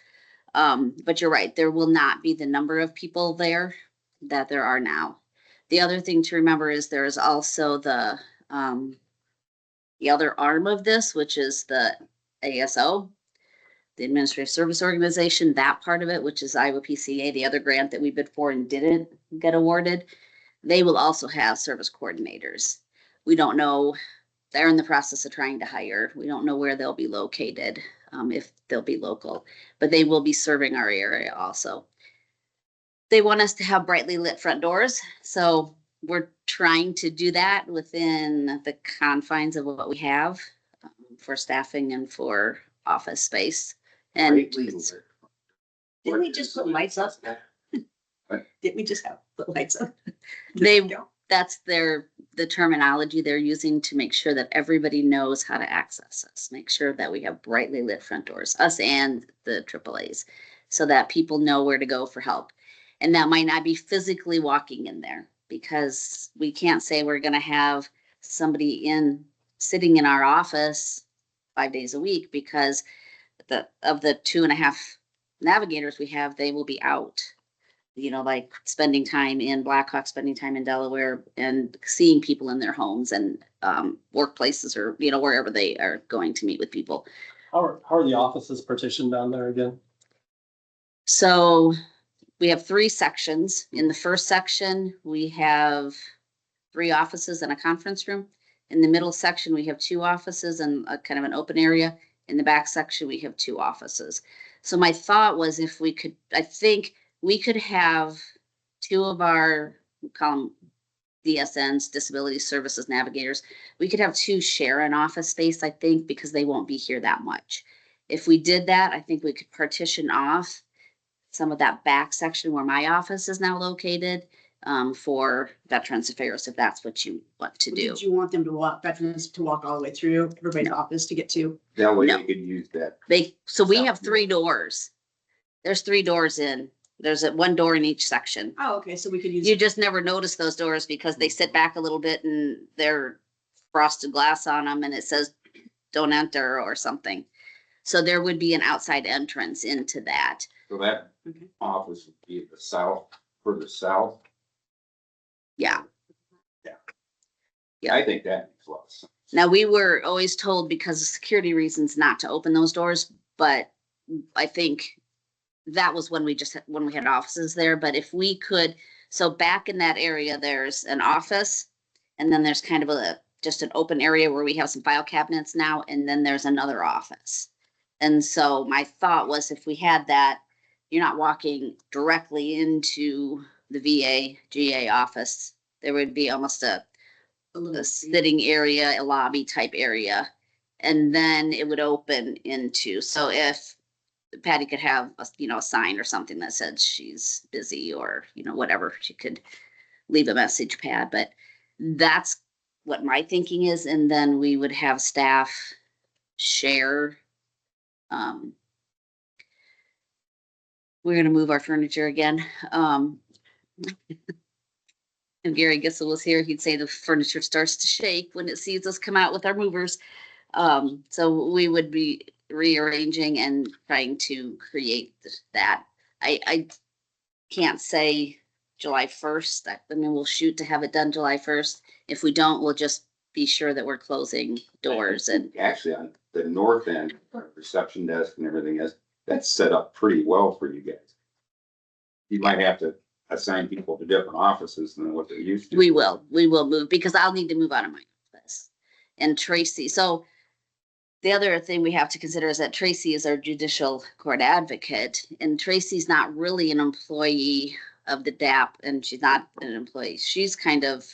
But you're right, there will not be the number of people there that there are now. The other thing to remember is there is also the other arm of this, which is the ASO, the Administrative Service Organization, that part of it, which is Iowa PCA, the other grant that we bid for and didn't get awarded. They will also have service coordinators. We don't know, they're in the process of trying to hire. We don't know where they'll be located, if they'll be local, but they will be serving our area also. They want us to have brightly lit front doors, so we're trying to do that within the confines of what we have for staffing and for office space. And it's- Didn't we just put lights up? Didn't we just have put lights up? that's the terminology they're using to make sure that everybody knows how to access us, make sure that we have brightly lit front doors, us and the AAAs, so that people know where to go for help. And that might not be physically walking in there, because we can't say we're gonna have somebody sitting in our office 5 days a week, because of the 2.5 navigators we have, they will be out. you know, like spending time in Blackhawk, spending time in Delaware and seeing people in their homes and workplaces or, you know, wherever they are going to meet with people. How are the offices partitioned down there again? So we have 3 sections. In the first section, we have 3 offices and a conference room. In the middle section, we have 2 offices and a kind of an open area. In the back section, we have 2 offices. So my thought was if we could, I think we could have 2 of our, we call them DSNs, Disability Services Navigators. We could have 2 share an office space, I think, because they won't be here that much. If we did that, I think we could partition off some of that back section where my office is now located for Veterans Affairs, if that's what you want to do. Did you want them to walk, veterans to walk all the way through everybody's office to get to? That way No. they could use that. So we have 3 doors. There's 3 doors in. There's 1 door in each section. Oh, okay, so we could use. You just never notice those doors because they sit back a little bit and they're frosted glass on them and it says don't enter or something. So there would be an outside entrance into that. So that Okay. office would be at the south, further south. Yeah. Yeah, I think that makes a lot of sense. Now, we were always told because of security reasons not to open those doors, but I think that was when we had offices there. But if we could, so back in that area, there's an office and then there's kind of just an open area where we have some file cabinets now, and then there's another office. And so my thought was if we had that, you're not walking directly into the VA, GA office. There would be almost a sitting area, a lobby type area. And then it would open into, so if Patti could have a sign or something that said she's busy or, whatever, she could leave a message pad, but that's what my thinking is. And then we would have staff share. We're going to move our furniture again. If Gary Gissel was here, he'd say the furniture starts to shake when it sees us come out with our movers. So we would be rearranging and trying to create that. I can't say July 1st. I mean, we'll shoot to have it done July 1st. If we don't, we'll just be sure that we're closing doors and. Actually, on the north end, reception desk and everything else, that's set up pretty well for you guys. You might have to assign people to different offices than what they're used to. We will move because I'll need to move out of my office. And Tracy, so the other thing we have to consider is that Tracy is our judicial court advocate, and Tracy's not really an employee of the DAP, and she's not an employee. She's kind of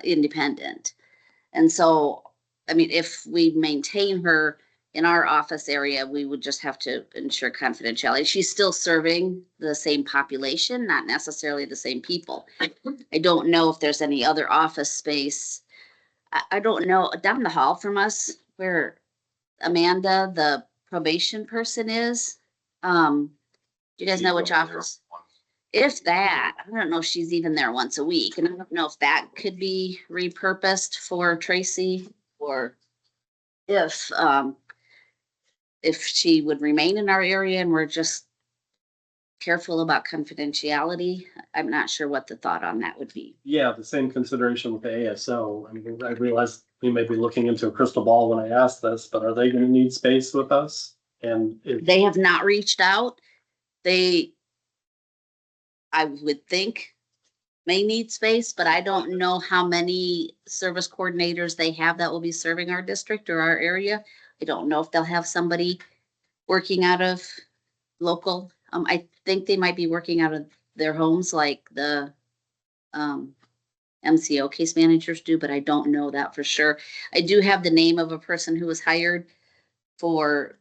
independent. And so, I mean, if we maintain her in our office area, we would just have to ensure confidentiality. She's still serving the same population, not necessarily the same people. I don't know if there's any other office space. I don't know, down the hall from us where Amanda, the probation person is. Do you guys know which office? If that, I don't know if she's even there once a week, and I don't know if that could be repurposed for Tracy or if she would remain in our area and we're just careful about confidentiality. I'm not sure what the thought on that would be. Yeah, the same consideration with the ASO. I mean, I realized we may be looking into a crystal ball when I asked this, but are they gonna need space with us? And They have not reached out. I would think may need space, but I don't know how many service coordinators they have that will be serving our district or our area. I don't know if they'll have somebody working out of local. I think they might be working out of their homes like the MCO case managers do, but I don't know that for sure. I do have the name of a person who was hired for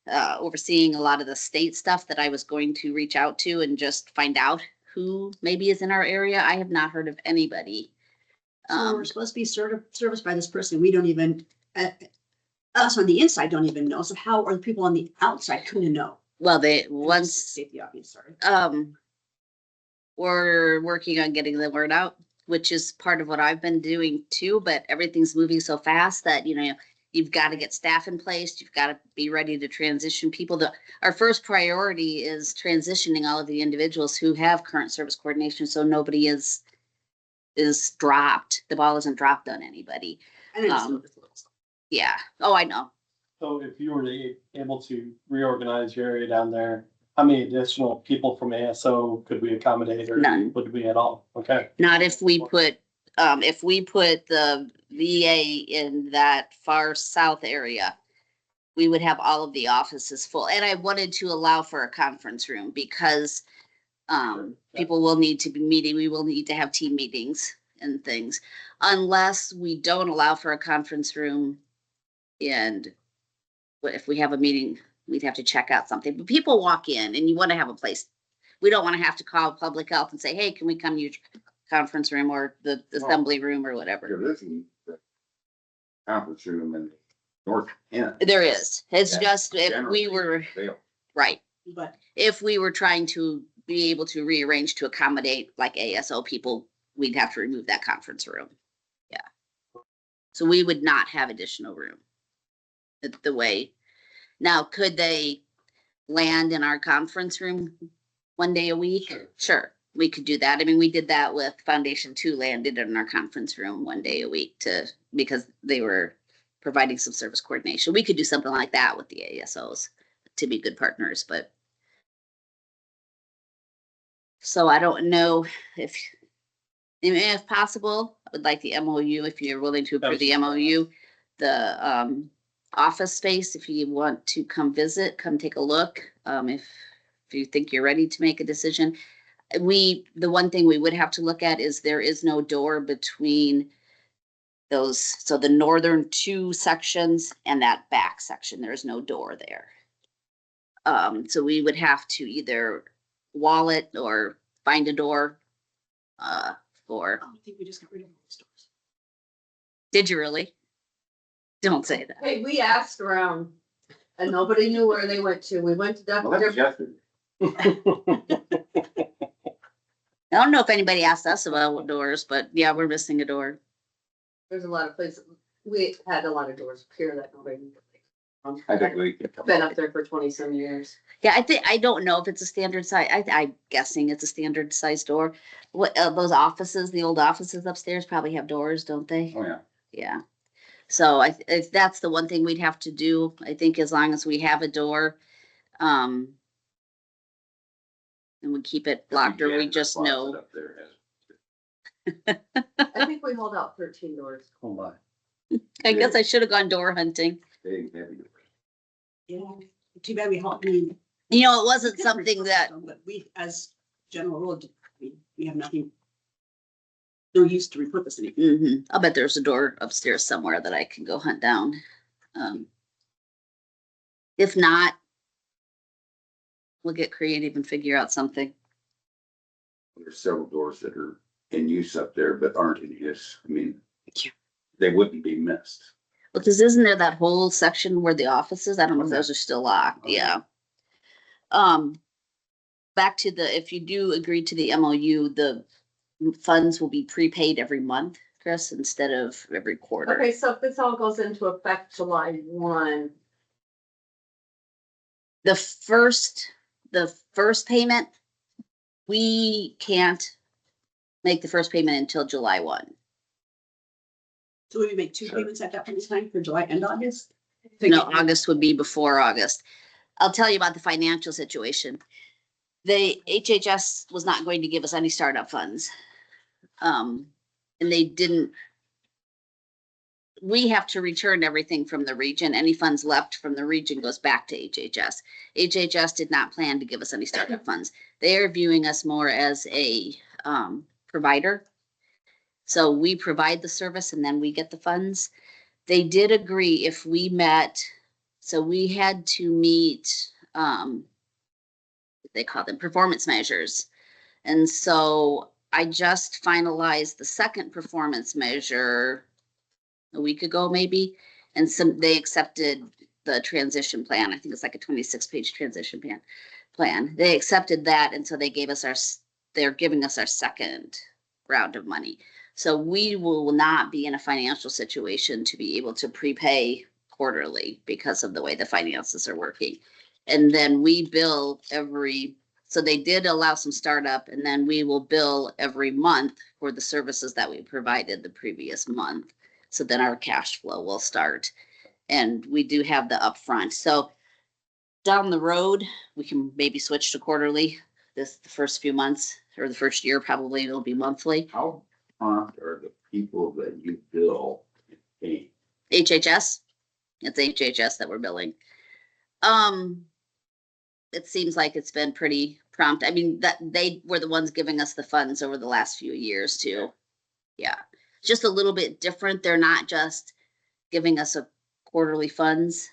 overseeing a lot of the state stuff that I was going to reach out to and just find out who maybe is in our area. I have not heard of anybody. So we're supposed to be serviced by this person. We don't even, us on the inside don't even know. So how are the people on the outside going to know? Well, Once state the obvious, sorry. We're working on getting the word out, which is part of what I've been doing too, but everything's moving so fast that, you've got to get staff in place. You've got to be ready to transition people. Our first priority is transitioning all of the individuals who have current service coordination, so nobody is dropped. The ball isn't dropped on anybody. And then some of it's little stuff. Yeah. Oh, I know. So if you were able to reorganize your area down there, how many additional people from ASO could we accommodate, or None. would we at all? Okay. Not if we put the VA in that far south area, we would have all of the offices full. And I wanted to allow for a conference room because people will need to be meeting. We will need to have team meetings and things. Unless we don't allow for a conference room, and if we have a meeting, we'd have to check out something. But people walk in and you want to have a place. We don't want to have to call public health and say, hey, can we come use conference room or the assembly room or whatever. There isn't the conference room in north end. There is. It's Yeah. just if we Generally were, available. right, But if we were trying to be able to rearrange to accommodate like ASO people, we'd have to remove that conference room. Yeah. So we would not have additional room. The way. Now, could they land in our conference room one day a week? Sure. We could do that. I mean, we did that with Foundation 2, landed in our conference room one day a week because they were providing some service coordination. We could do something like that with the ASOs to be good partners, but. So I don't know if possible, I would like the MOU, if you're willing to approve the MOU, the office space, if you want to come visit, come take a look. If you think you're ready to make a decision. The one thing we would have to look at is there is no door between those, so the northern 2 sections and that back section, there's no door there. So we would have to either wall it or find a door for. I think we just got rid of all the stores. Did you really? Don't say that. Hey, we asked around and nobody knew where they went to. We went to Well, that was different. yesterday. I don't know if anybody asked us about doors, but yeah, we're missing a door. There's a lot of places. We had a lot of doors here that nobody knew. I think we could. Been up there for 20 some years. Yeah, I don't know if it's a standard size. I'm guessing it's a standard size door. What, those offices, the old offices upstairs probably have doors, don't they? Oh, yeah. Yeah. So if that's the one thing we'd have to do, I think as long as we have a door, and we keep it locked, or we just Closet know. up there I think we hold out 13 doors. Oh my. I guess I should have gone door hunting. big, heavy. Yeah, too bad we helped, I mean. You know, it wasn't we could something repurpose that, them, But we, as general rule, we have nothing. No use to repurpose anything. I'll bet there's a door upstairs somewhere that I can go hunt down. If not, we'll get creative and figure out something. There's several doors that are in use up there, but aren't in use. I mean, Yeah. they wouldn't be missed. Because isn't there that whole section where the office is? I don't know if Okay. those are still locked, Okay. yeah. Back to if you do agree to the MOU, the funds will be prepaid every month, Chris, instead of every quarter. Okay, so if this all goes into effect July 1, The first payment, we can't make the first payment until July 1. So we make 2 payments at that point in time for July and August? No, August would be before August. I'll tell you about the financial situation. The HHS was not going to give us any startup funds. And they didn't. We have to return everything from the region. Any funds left from the region goes back to HHS. HHS did not plan to give us any startup funds. They are viewing us more as a provider. So we provide the service and then we get the funds. They did agree if we met, so we had to meet, they call them performance measures. And so I just finalized the second performance measure a week ago, maybe. And they accepted the transition plan. I think it's like a 26-page transition plan. They accepted that. And so they're giving us our second round of money. So we will not be in a financial situation to be able to prepay quarterly because of the way the finances are working. And then we bill so they did allow some startup, and then we will bill every month for the services that we provided the previous month. So then our cash flow will start. And we do have the upfront. So down the road, we can maybe switch to quarterly. The first few months or the first year, probably it'll be monthly. How prompt are the people that you bill paying? HHS, it's HHS that we're billing. It seems like it's been pretty prompt. I mean, that they were the ones giving us the funds over the last few years too. Yeah, just a little bit different. They're not just giving us a quarterly funds.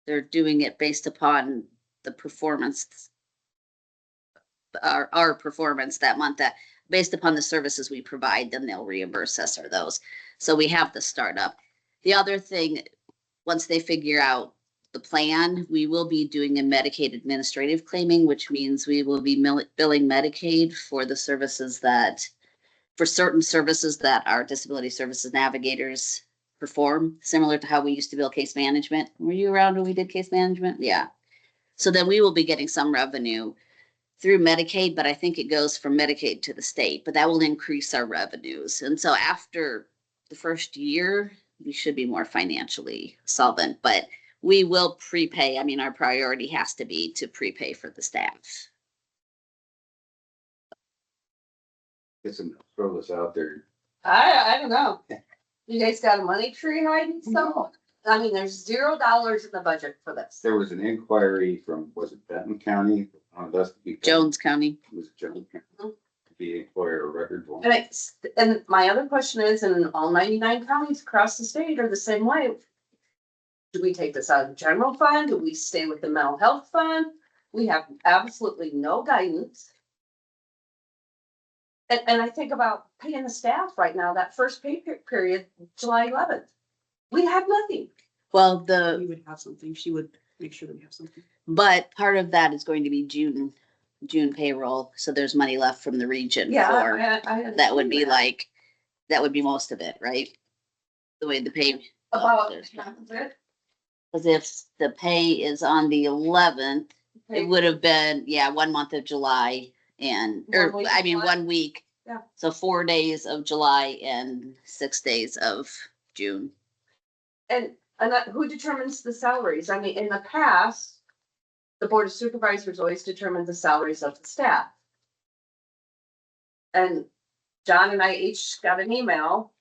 They're doing it based upon the performance, our performance that month, that based upon the services we provide, then they'll reimburse us for those. So we have the startup. The other thing, once they figure out the plan, we will be doing a Medicaid administrative claiming, which means we will be billing Medicaid for the services for certain services that our disability services navigators perform, similar to how we used to bill case management. Were you around when we did case management? Yeah. So then we will be getting some revenue through Medicaid, but I think it goes from Medicaid to the state, but that will increase our revenues. And so after the first year, we should be more financially solvent, but we will prepay. I mean, our priority has to be to prepay for the staff. Guess I'm gonna throw this out there. I don't know. You guys got a money tree hiding somewhere? I mean, there's $0 in the budget for this. There was an inquiry from, was it Benton County? Jones County. Was it Jones County? The employer of record one. And my other question is, in all 99 counties across the state are the same way. Do we take this out of the general fund? Do we stay with the mental health fund? We have absolutely no guidance. And I think about paying the staff right now, that first pay period, July 11th. We have nothing. Well, We would have something. She would make sure that we have something. but part of that is going to be June payroll. So there's money left from the region for, I that would be like, that would be most of it, right? The way the pay. about Because if the pay is on the 11th, it would have been, 1 month of July and, or, 1 week I of mean, July? 1 week. Yeah. So 4 days of July and 6 days of June. And who determines the salaries? I mean, in the past, the Board of Supervisors always determined the salaries of the staff. And John and I each got an email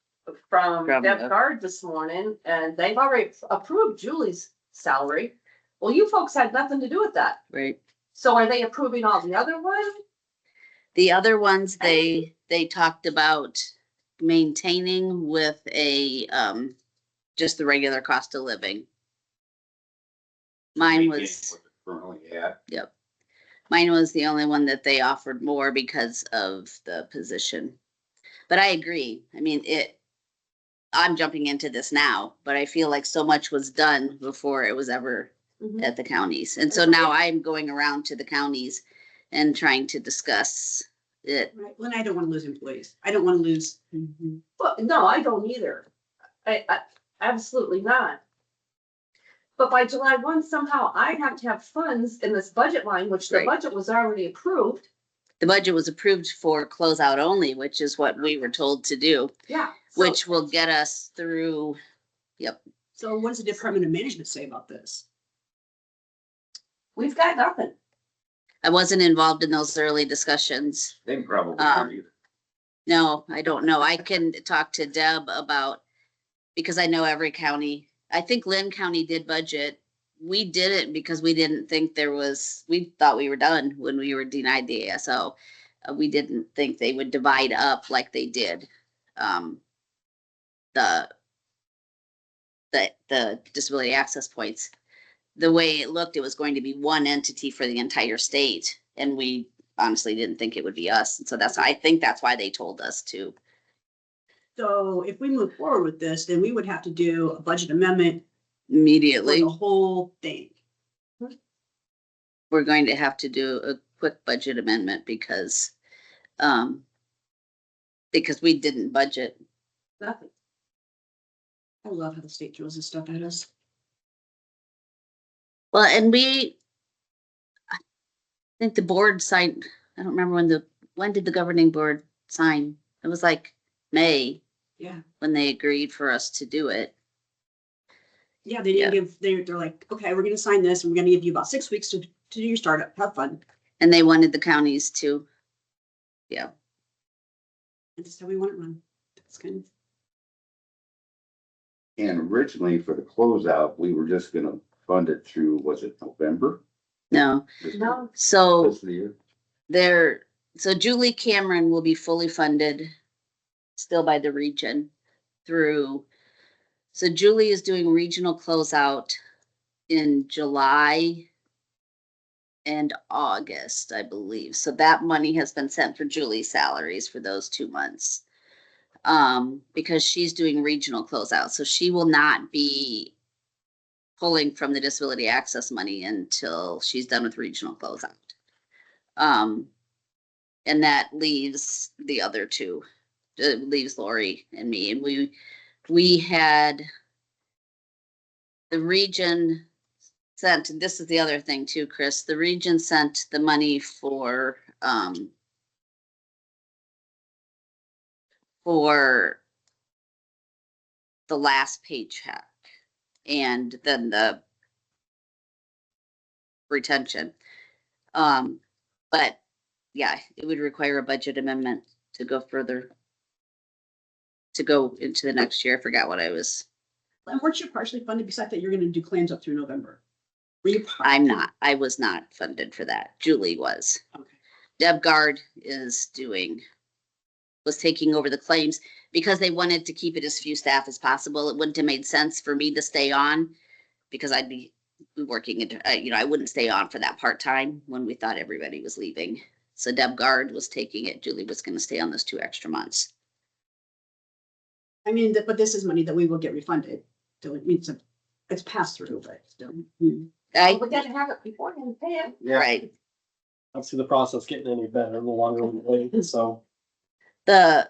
from Deb Guard this morning, and they've already approved Julie's salary. Well, you folks had nothing to do with that. Right. So are they approving all the other ones? The other ones, they talked about maintaining with a, just the regular cost of living. Mine was, Currently at. yep. Mine was the only one that they offered more because of the position. But I agree. I mean, I'm jumping into this now, but I feel like so much was done before it was ever at the counties. And so now I'm going around to the counties and trying to discuss it. Right. Well, I don't want to lose employees. I don't want to lose. Well, no, I don't either. I absolutely not. But by July 1, somehow I have to have funds in this budget line, which the Right. budget was already approved. The budget was approved for closeout only, which is what we were told to do, Yeah. So- which will get us through. Yep. So what does the Department of Management say about this? We've got nothing. I wasn't involved in those early discussions. They probably aren't either. No, I don't know. I can talk to Deb about, because I know every county, I think Lynn County did budget. We did it because we didn't think we thought we were done when we were denied the ASO. We didn't think they would divide up like they did. The disability access points. The way it looked, it was going to be one entity for the entire state. And we honestly didn't think it would be us. And so I think that's why they told us to. So if we move forward with this, then we would have to do a budget amendment for Immediately, the whole thing. we're going to have to do a quick budget amendment because we didn't budget. Nothing. I love how the state throws this stuff at us. Well, and I think the board signed, I don't remember when did the governing board sign? It was like May Yeah. when they agreed for us to do it. Yeah, they didn't give, they're like, okay, we're gonna sign this and we're gonna give you about 6 weeks to do your startup. Have fun. And they wanted the counties to, And that's how we want it run. That's kind of. And originally for the closeout, we were just gonna fund it through, was it November? no. No, So This year? so Julie Cameron will be fully funded still by the region through. So Julie is doing regional closeout in July and August, I believe. So that money has been sent for Julie's salaries for those 2 months. Because she's doing regional closeout, so she will not be pulling from the disability access money until she's done with regional closeout. And that leaves the other two, leaves Lori and me, and we had the region sent, and this is the other thing too, Chris, the region sent the money for the last paycheck and then the retention. But yeah, it would require a budget amendment to go further, to go into the next year. I forgot what I was. And weren't you partially funded besides that you're gonna do claims up through November? Were you? I was not funded for that. Julie was. Okay. Deb Guard was taking over the claims because they wanted to keep it as few staff as possible. It wouldn't have made sense for me to stay on because I'd be working, I wouldn't stay on for that part-time when we thought everybody was leaving. So Deb Guard was taking it. Julie was gonna stay on those 2 extra months. I mean, but this is money that we will get refunded. So it means it's passed through, but still. we gotta have it before and pay it. Right. I don't see the process getting any better the longer we wait, so. I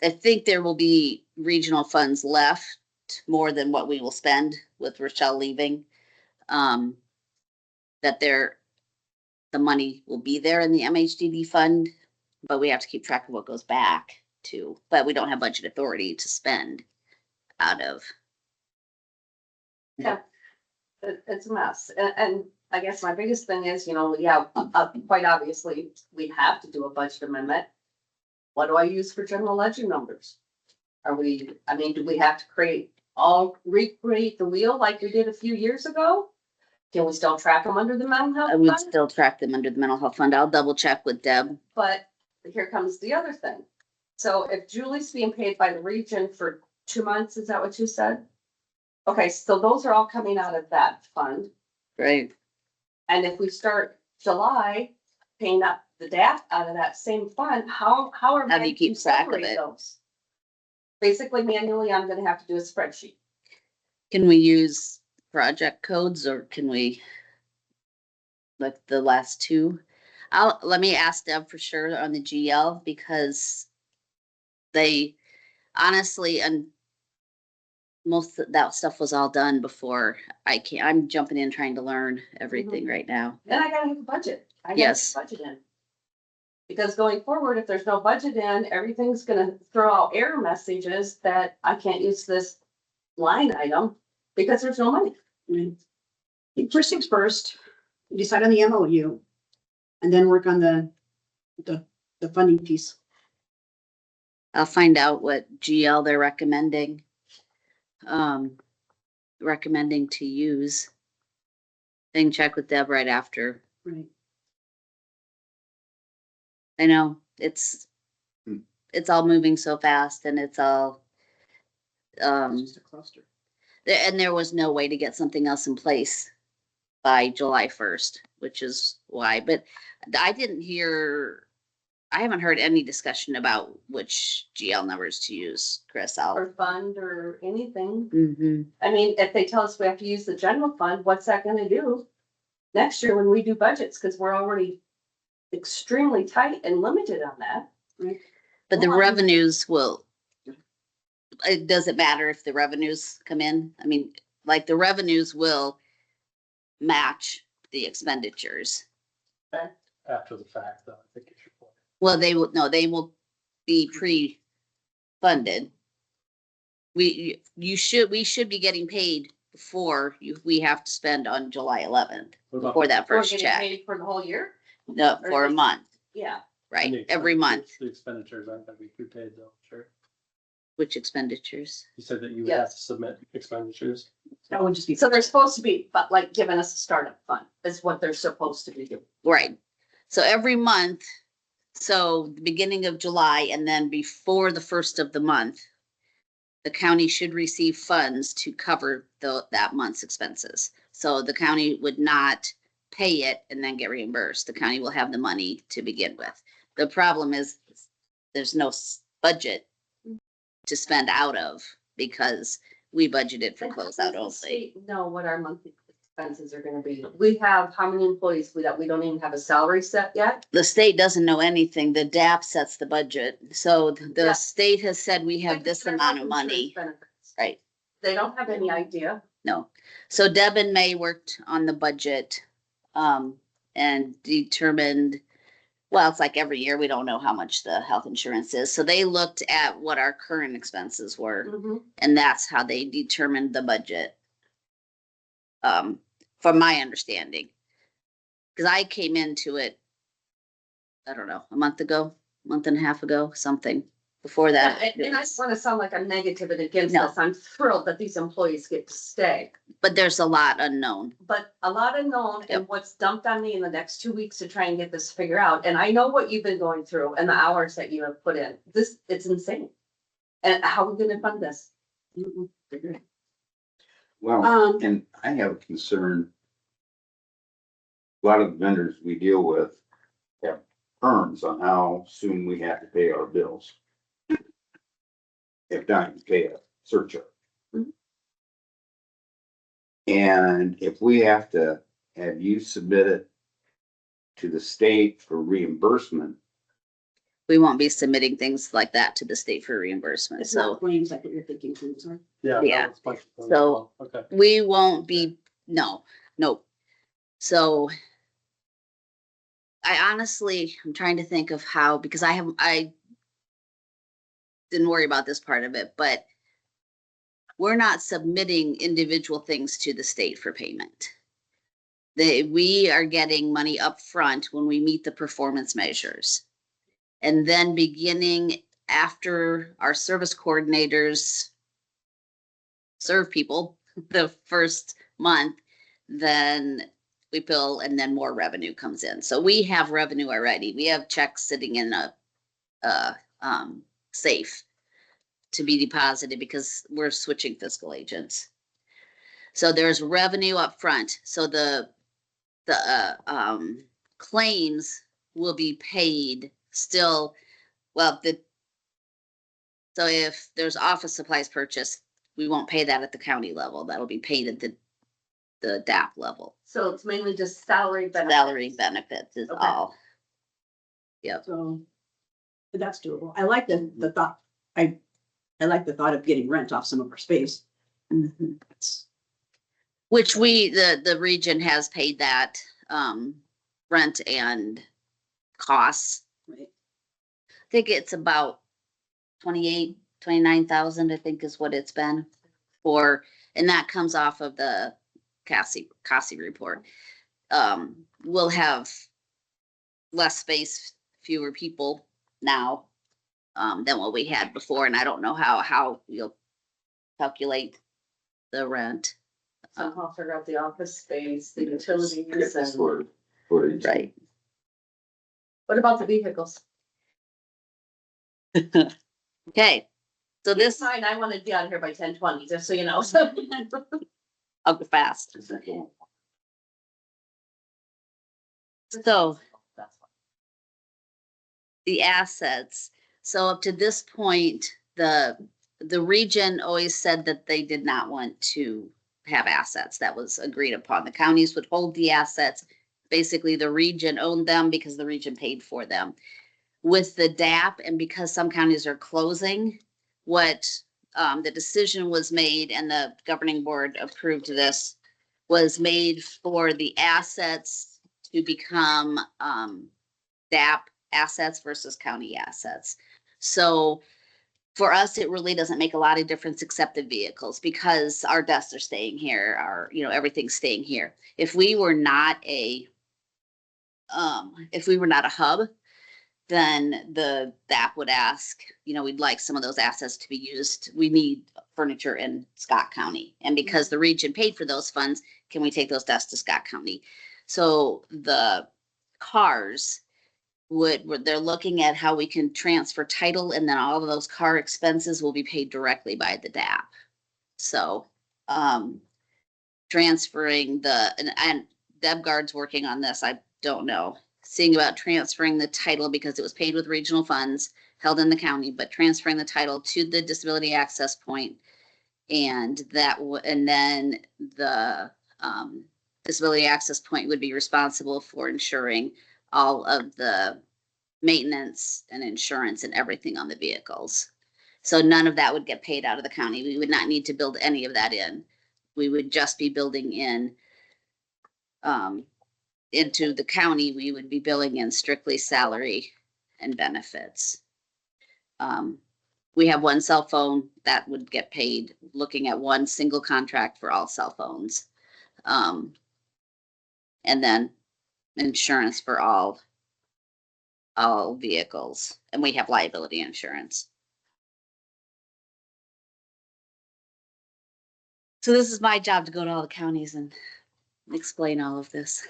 think there will be regional funds left more than what we will spend with Rochelle leaving. That the money will be there in the MHDD fund, but we have to keep track of what goes back to, but we don't have budget authority to spend out of. It's a mess. And I guess my biggest thing is, quite obviously, we have to do a budget amendment. What do I use for general ledger numbers? Do we have to recreate the wheel like we did a few years ago? Can we still track them under the mental health I would fund? still track them under the mental health fund. I'll double check with Deb. But here comes the other thing. So if Julie's being paid by the region for 2 months, is that what you said? Okay, so those are all coming out of that fund. Right. And if we start July paying up the debt out of that same fund, how are we How do you going keep to track of separate it? those? Basically manually, I'm gonna have to do a spreadsheet. Can we use project codes or can we, like the last 2? Let me ask Deb for sure on the GL because they honestly, and most of that stuff was all done before I'm jumping in trying to learn everything right now. Then I gotta have a budget. I gotta Yes. have a budget in. Because going forward, if there's no budget in, everything's gonna throw out error messages that I can't use this line item because there's no money. First things first, decide on the MOU and then work on the funding piece. I'll find out what GL they're recommending to use. Then check with Deb right after. Right. I know it's all moving so fast and it's all, It's just a cluster. and there was no way to get something else in place by July 1st, which is why, but I haven't heard any discussion about which GL numbers to use, Chris. Or fund or anything. Mhm. I mean, if they tell us we have to use the general fund, what's that gonna do next year when we do budgets? Cause we're already extremely tight and limited on that. But the Well, revenues it doesn't matter if the revenues come in. I mean, like the revenues will match the expenditures. After the fact, though, I think it's your point. Well, they will be pre-funded. We should be getting paid before we have to spend on July 11th, What about before that We're first getting check. paid for the whole year? No, or for a they- month, Yeah. right? the Every month. expenditures- The expenditures aren't gonna be prepaid though, sure. Which expenditures? You said that you would have Yes. to submit expenditures. That would just be. So they're supposed to be, but like giving us a startup fund is what they're supposed to be doing. Right. So every month, so the beginning of July and then before the first of the month, the county should receive funds to cover that month's expenses. So the county would not pay it and then get reimbursed. The county will have the money to begin with. The problem is there's no budget to spend out of because we budgeted for And how does closeout the only. state know what our monthly expenses are gonna be? We have how many employees that we don't even have a salary set yet? The state doesn't know anything. The DAP sets the budget. So the Yeah. state has said we have Like this their amount health of money, insurance benefits. right? They don't have any idea. No. So Deb and May worked on the budget, and determined, well, it's like every year, we don't know how much the health insurance is. So they looked at what our current expenses were, Mhm. and that's how they determined the budget. From my understanding. Cause I came into it, I don't know, a month and a half ago, something before that. And I don't wanna sound like I'm negative and against No. this. I'm thrilled that these employees get to stay. But there's a lot unknown. But a lot unknown and Yep. what's dumped on me in the next 2 weeks to try and get this figured out. And I know what you've been going through and the hours that you have put in. It's insane. And how are we gonna fund this? Well, and I have a concern. A lot of the vendors we deal with have terms on how soon we have to pay our bills. If not, you pay a surcharge. Mhm. And if we have to have you submit it to the state for reimbursement, We won't be submitting things like that to the state for reimbursement, It's so. not claims like what you're thinking, too, sorry. Yeah. Yeah. that was my concern. So- Okay. We won't be, no. So I honestly, I'm trying to think of how, because I didn't worry about this part of it, but we're not submitting individual things to the state for payment. We are getting money up front when we meet the performance measures. And then beginning after our service coordinators serve people the first month, then we bill and then more revenue comes in. So we have revenue already. We have checks sitting in a safe to be deposited because we're switching fiscal agents. So there's revenue up front. So the claims will be paid still, well, so if there's office supplies purchased, we won't pay that at the county level. That'll be paid at the DAP level. So it's mainly just salary benefits. Salary benefits is Okay. all. So, but that's doable. I like the thought, I like the thought of getting rent off some of our space. It's- Which the region has paid that, rent and costs. Right. I think it's about 29,000, I think is what it's been for, and that comes off of the CASI report. We'll have less space, fewer people now, than what we had before, and I don't know how you'll calculate the rent. Somehow figure out the office space, the utilities that's and sort of footage. Right. what about the vehicles? Okay, so This this, sign, I wanna be out of here by 10:20, just so you know. I'll go fast. Is that going- So That's fine. the assets, so up to this point, the region always said that they did not want to have assets. That was agreed upon. The counties would hold the assets. Basically, the region owned them because the region paid for them. With the DAP, and because some counties are closing, what the decision was made and the governing board approved this, was made for the assets to become, DAP assets versus county assets. So for us, it really doesn't make a lot of difference except the vehicles, because our desks are staying here, our, everything's staying here. If we were not a hub, then the DAP would ask, we'd like some of those assets to be used. We need furniture in Scott County. And because the region paid for those funds, can we take those desks to Scott County? So the cars they're looking at how we can transfer title, and then all of those car expenses will be paid directly by the DAP. So, transferring and Deb Guard's working on this, I don't know, seeing about transferring the title because it was paid with regional funds held in the county, but transferring the title to the disability access point, and then the, disability access point would be responsible for ensuring all of the maintenance and insurance and everything on the vehicles. So none of that would get paid out of the county. We would not need to build any of that in. We would just be building in, into the county, we would be billing in strictly salary and benefits. We have one cell phone that would get paid, looking at one single contract for all cell phones. And then insurance for all vehicles, and we have liability insurance. So this is my job, to go to all the counties and explain all of this.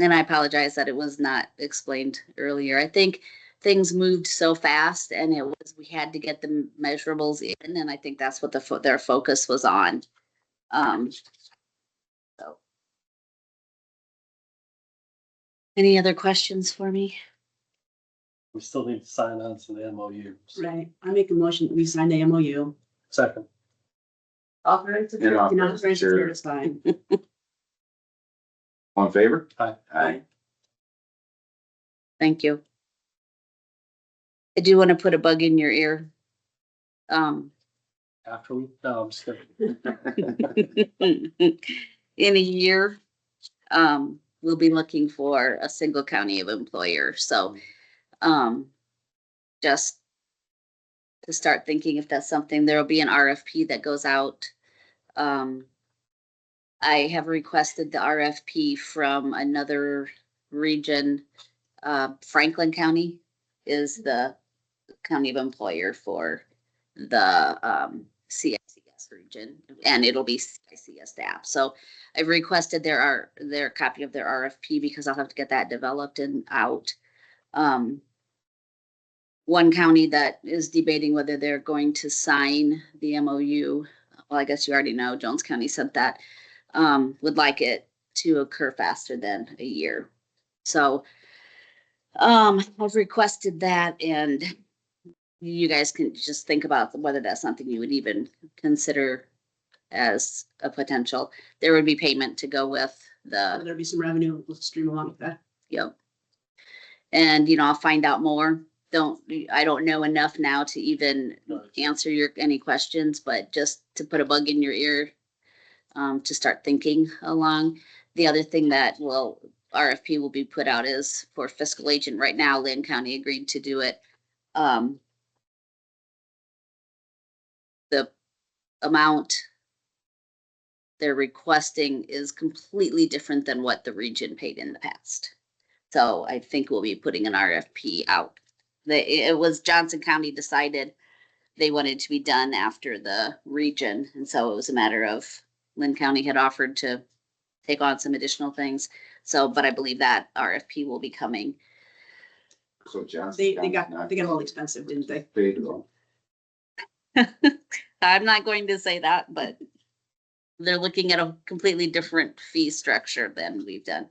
And I apologize that it was not explained earlier. I think things moved so fast, and we had to get the measurables in, and I think that's what their focus was on. So. Any other questions for me? We still need to sign on to the MOU. Right, I make a motion that we sign the MOU. Second. Authorize the And chair. And authorize the authorize the chair chair. to sign. All in favor? Aye. Aye. Thank you. I do want to put a bug in your ear. After we, no, I'm just kidding. In a year, we'll be looking for a single county of employer. So, just to start thinking if that's something, there'll be an RFP that goes out. I have requested the RFP from another region. Franklin County is the county of employer for the CICS region, and it'll be CICS staff. So I've requested their copy of their RFP because I'll have to get that developed and out. One county that is debating whether they're going to sign the MOU, well, I guess you already know, Jones County sent that, would like it to occur faster than a year. So I've requested that, and you guys can just think about whether that's something you would even consider as a potential. There would be payment to go with There'll be some revenue stream along with that. Yep. And, I'll find out more. I don't know enough now to even answer any questions, but just to put a bug in your ear, to start thinking along. The other thing that RFP will be put out is for fiscal agent. Right now, Lynn County agreed to do it. The amount they're requesting is completely different than what the region paid in the past. So I think we'll be putting an RFP out. It was Johnson County decided they wanted to be done after the region. And so it was a matter of Lynn County had offered to take on some additional things. So, but I believe that RFP will be coming. So Johnson. They got a little expensive, didn't they? Paid well. I'm not going to say that, but they're looking at a completely different fee structure than we've done.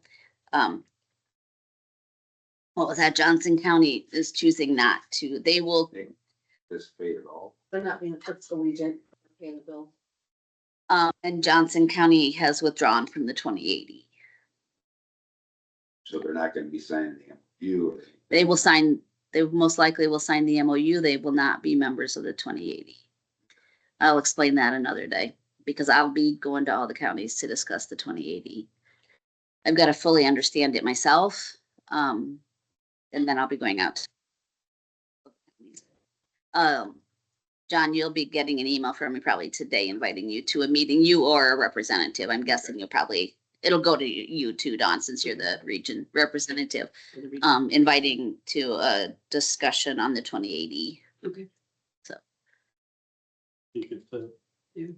What was that? Johnson County is choosing not to. They will. This paid at all. They're not being, that's the region paying the bill. And Johnson County has withdrawn from the 2080. So they're not gonna be signing the MOU. They will sign. They most likely will sign the MOU. They will not be members of the 2080. I'll explain that another day. because I'll be going to all the counties to discuss the 2080. I've got to fully understand it myself. And then I'll be going out. John, you'll be getting an email from me probably today inviting you to a meeting, you or a representative. I'm guessing it'll go to you too, Don, since you're the region representative. Inviting to a discussion on the 2080. Okay. You could fit.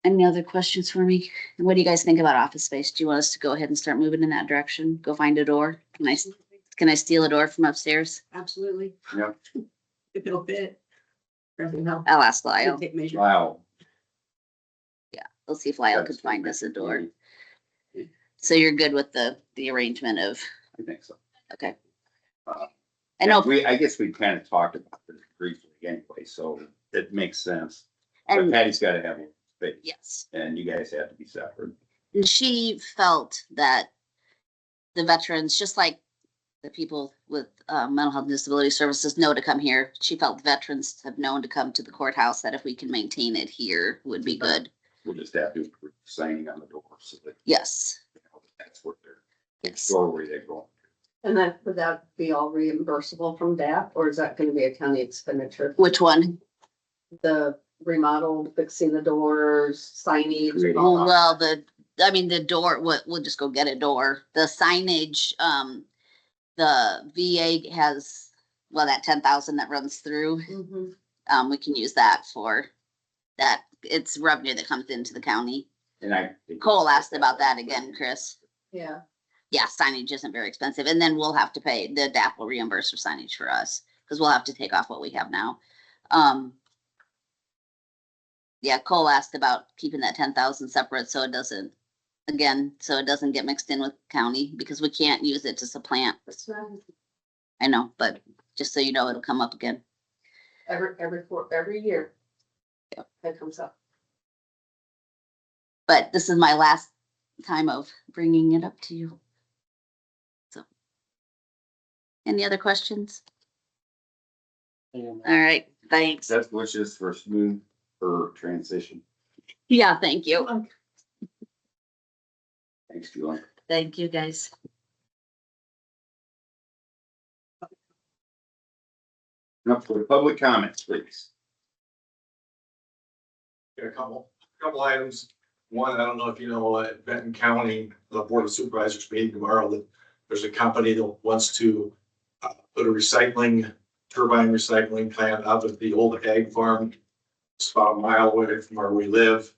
Any other questions for me? And what do you guys think about office space? Do you want us to go ahead and start moving in that direction? Go find a door? Can I steal a door from upstairs? Absolutely. Yep. If it'll fit. Everything else. I'll ask Lyle. Take measure. Wow. We'll see if Lyle could find us a door. So you're good with the arrangement of, I think so. okay. Uh, I know, I guess we kind of talked about this briefly anyway, so it makes sense. But and Patty's got to have a space, yes, and you guys have to be separate. and she felt that the veterans, just like the people with mental health and disability services know to come here, she felt the veterans have known to come to the courthouse, that if we can maintain it here would be good. We'll just have to put signing on the door so that Yes, that's what they're, yes. doorway they go. And then would that be all reimbursable from DAP, or is that gonna be a county expenditure? Which one? The remodel, fixing the doors, signage? Creating- all that? Well, the door, we'll just go get a door. The signage, the VA has, well, that 10,000 that runs through, Mhm. we can use that for that. It's revenue that comes into the county. And I. Cole asked about that again, Chris. Yeah, Yeah, signage isn't very expensive. And then we'll have to pay, the DAP will reimburse for signage for us because we'll have to take off what we have now. Yeah, Cole asked about keeping that 10,000 separate so it doesn't, again, so it doesn't get mixed in with county because we can't use it to supplant. that's right. I know, but just so you know, it'll come up again. Every year. Yep. That comes up. But this is my last time of bringing it up to you. So. Any other questions? All right, thanks. Best wishes for smooth transition. Yeah, thank you. Thanks, Julie. Thank you, guys. Now for public comments, please. Got a couple items. One, I don't know if you know, at Benton County, the Board of Supervisors meeting tomorrow, that there's a company that wants to put a turbine recycling plant out at the old ag farm. It's about a mile away from where we live.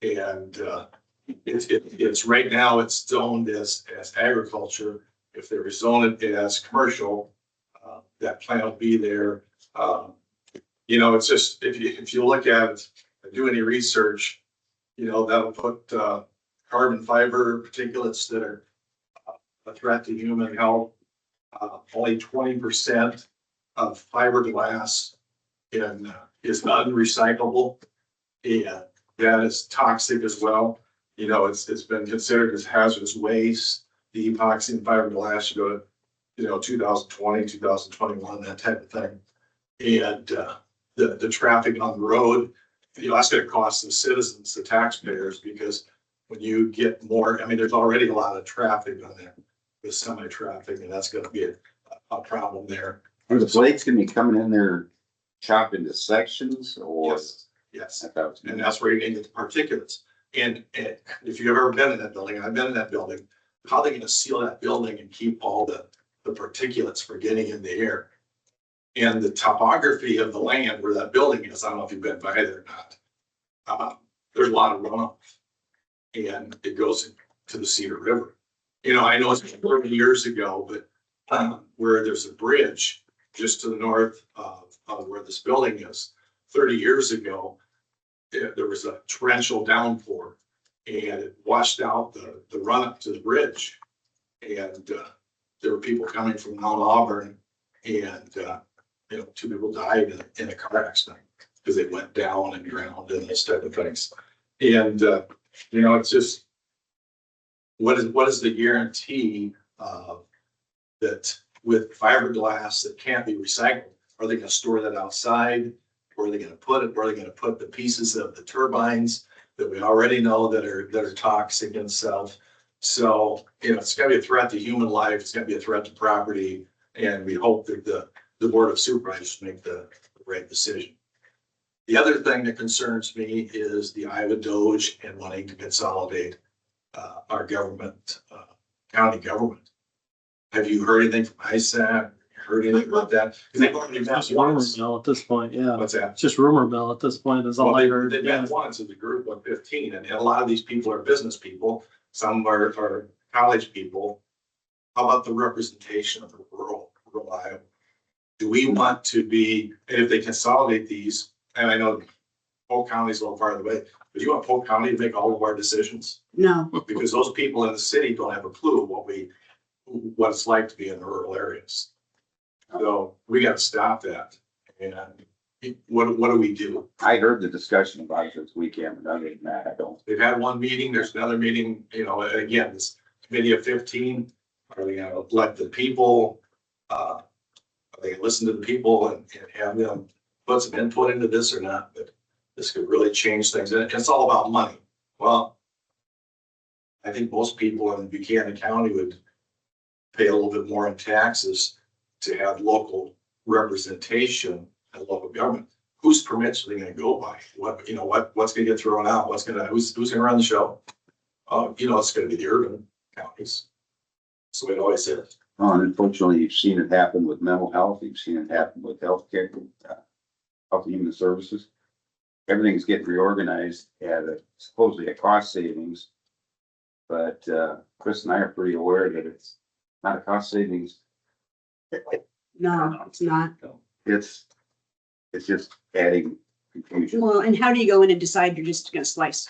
And it's right now, it's zoned as agriculture. If they rezone it as commercial, that plant will be there. It's just, if you look at it, do any research, that'll put carbon fiber particulates that are a threat to human health. Only 20% of fiberglass is unrecyclable, and that is toxic as well. It's been considered as hazardous waste. The epoxy and fiberglass should go to 2020, 2021, that type of thing. And the traffic on the road, that's going to cost the citizens, the taxpayers, because when you get more, there's already a lot of traffic on there with semi-traffic, and that's going to be a problem there. Are the blades gonna be coming in there chopped into sections or? Yes. I thought it was- And that's where you get the particulates. And if you've ever been in that building, I've been in that building, how are they gonna seal that building and keep all the particulates from getting in the air? And the topography of the land where that building is, I don't know if you've been by there or not. There's a lot of runoff. And it goes to the Cedar River. I know it's 30 years ago, but where there's a bridge just to the north of where this building is, 30 years ago, there was a torrential downpour and it washed out the run up to the bridge. And there were people coming from Mount Auburn, and 2 people died in a car accident because they went down and drowned and those type of things. And it's just, what is the guarantee that with fiberglass that can't be recycled, are they going to store that outside Where are they gonna put it? Where are they gonna put the pieces of the turbines that we already know that are toxic and stuff? So, you know, it's gonna be a threat to human life. It's gonna be a threat to property. And we hope that the Board of Supervisors make the right decision. The other thing that concerns me is the Iowa Doge and wanting to consolidate our government, county government. Have you heard anything from ISAC? Heard anything about that? 'Cause they've already met It's rumor once. mill at this point, yeah. What's that? It's just rumor mill at this point, is all Well, I heard. they Yeah. met once as a group of 15, and a lot of these people are business people. Some are college people. How about the representation of the rural Iowa? Do we want to be, and if they consolidate these, and I know Polk County's a little farther away, but you want Polk County to make all of our decisions? No, Because those people in the city don't have a clue what it's like to be in the rural areas. So we gotta stop that. And what do we do? I heard the discussion about it this weekend, but other than that, I don't. They've had one meeting, there's another meeting, you know, and again, this committee of 15, are they gonna let the people, are they gonna listen to the people and have them put some input into this or not? But this could really change things, and it's all about money. Well, I think most people in Buchanan County would pay a little bit more in taxes to have local representation and local government. Whose permits are they gonna go by? What's gonna get thrown out? Who's gonna run the show? It's gonna be the urban counties. That's the way it always is. Well, and unfortunately, you've seen it happen with mental health. You've seen it happen with healthcare, health and human services. Everything's getting reorganized at supposedly a cost savings. But Chris and I are pretty aware that it's not a cost savings. no, it's not. It's just adding confusion. Well, and how do you go in and decide you're just gonna slice?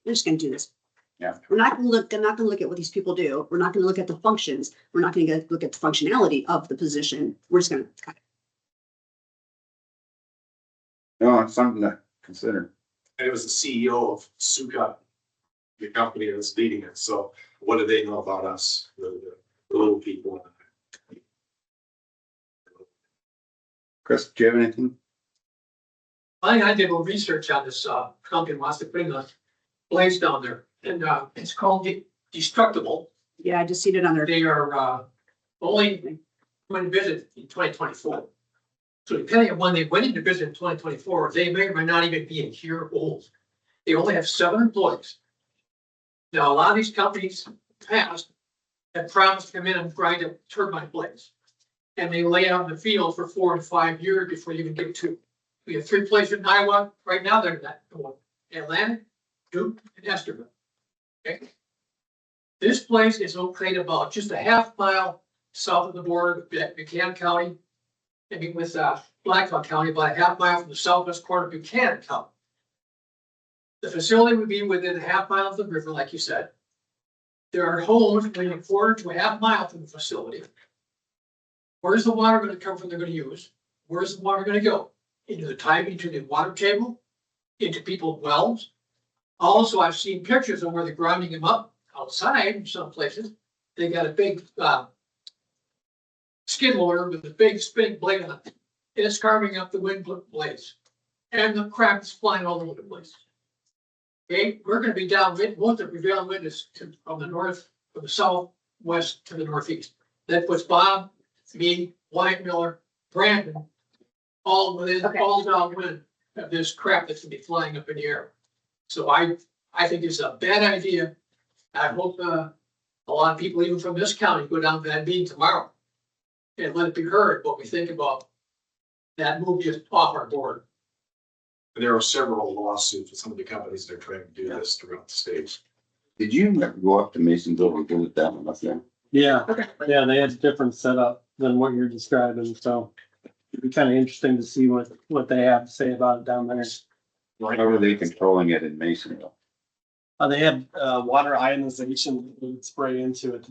We're just gonna do this. Yeah. We're not gonna look at what these people do. We're not gonna look at the functions. We're not gonna look at the functionality of the position. We're just gonna cut it. No, it's something to consider. And it was the CEO of Suka, the company that's leading it. So what do they know about us, the little people? Chris, do you have anything? I did a little research on this, company wants to bring a blaze down there, and, it's called Destructible. Yeah, I just seen it on their. They are, only going to visit in 2024. So depending on when they went into business in 2024, they may or may not even be in here old. They only have 7 employees. Now, a lot of these companies past have promised to come in and grind up turbine blades. And they lay out in the field for 4 and 5 years before you even get to. We have 3 places in Iowa. Right now, they're not going. Atlanta, Duke, and Esterville. Okay. This place is located about just a half mile south of the border with Buchanan County. I mean, with Blackhawk County, about a half mile from the southwest corner of Buchanan County. The facility would be within a half mile of the river, like you said. There are homes within a quarter to a half mile from the facility. Where's the water gonna come from they're gonna use? Where's the water gonna go? Into the water table, into people's wells. Also, I've seen pictures of where they're grinding them up outside in some places. They got a big skid loader with a big spinning blade on it. And it's carving up the wind blades. And the crap is flying all over the place. Okay, we're gonna be downwind, most of the prevailing wind is from the north, from the southwest to the northeast. That puts Bob, me, Wyatt Miller, Brandon, all within, Okay. all downwind of this crap that's gonna be flying up in the air. So I think it's a bad idea. I hope, a lot of people even from this county go down to that meeting tomorrow. And let it be heard what we think about that move just off our board. There are several lawsuits with some of the companies that are trying to do this throughout the state. Did you ever go up to Masonville and visit that one up there? Yeah, Okay. yeah, they had a different setup than what you're describing, so it'd be kind of interesting to see what they have to say about it down there. How were they controlling it in Masonville? They had water ionization that they would spray into it.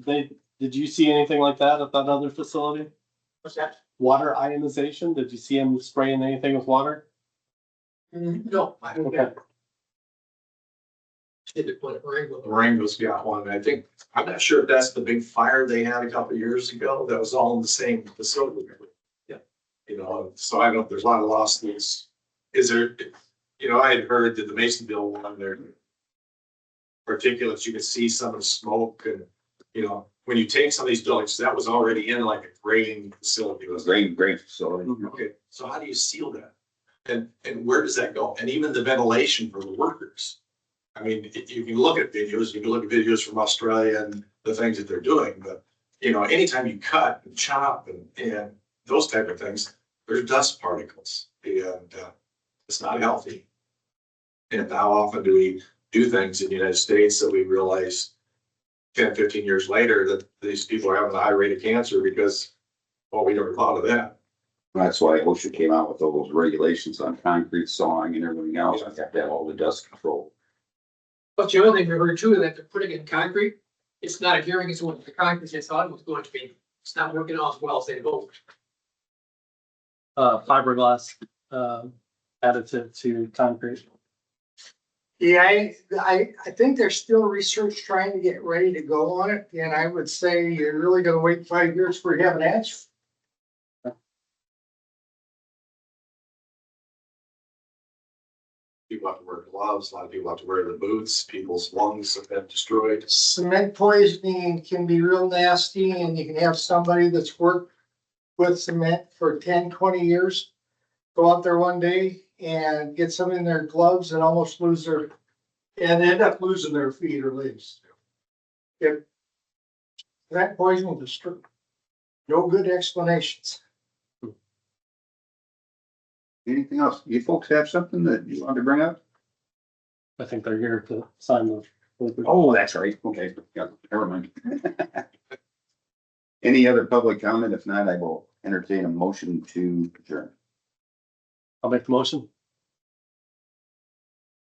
Did you see anything like that at that other facility? What's that? Water ionization? Did you see them spraying anything with water? No, I don't get it. Did it put it right? Durango's got one, and I think, I'm not sure if that's the big fire they had a couple of years ago, that was all in the same facility. Yeah. So I don't know, there's a lot of lawsuits is there, you know, I had heard that the Masonville one, their particulates, you could see some of the smoke and, you know, when you take some of these buildings, that was already in like a grading facility. It was great facility. Okay, so how do you seal that? And where does that go? And even the ventilation for the workers. I mean, you can look at videos, you can look at videos from Australia and the things that they're doing, but you know, anytime you cut and chop and those type of things, there's dust particles and it's not healthy. And how often do we do things in the United States that we realize 10, 15 years later that these people are having a high rate of cancer because, well, we never thought of that. That's why OSHA came out with all those regulations on concrete sawing and everything else. I got that all the dust control. But the other thing we heard too, that they're putting in concrete, it's not adhering as well to the concrete they thought it was going to be. It's not working out as well as they hoped. Fiberglass, additive to concrete. Yeah, I think there's still research trying to get ready to go on it, and I would say you're really gonna wait 5 years before you have an answer. People have to wear gloves, a lot of people have to wear the boots, people's lungs have been destroyed. Cement poisoning can be real nasty, and you can have somebody that's worked with cement for 10, 20 years go out there one day and get some in their gloves and almost lose their, and end up losing their feet or legs. If that poisoning is true, no good explanations. Anything else? You folks have something that you want to bring up? I think they're here to sign the. Oh, that's right. Okay, yeah, never mind. Any other public comment? If not, I will entertain a motion to adjourn. I'll make the motion.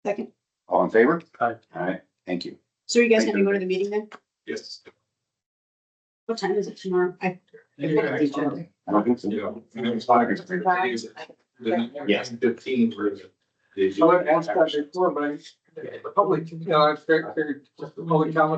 Second. All in favor? Aye. All right, thank you. So you guys Thank gonna you. go to the meeting then? Yes. What time is it tomorrow? I don't think so. Yes. 15 for the. So I asked that before, but the public, you know, it's very, just the public comment.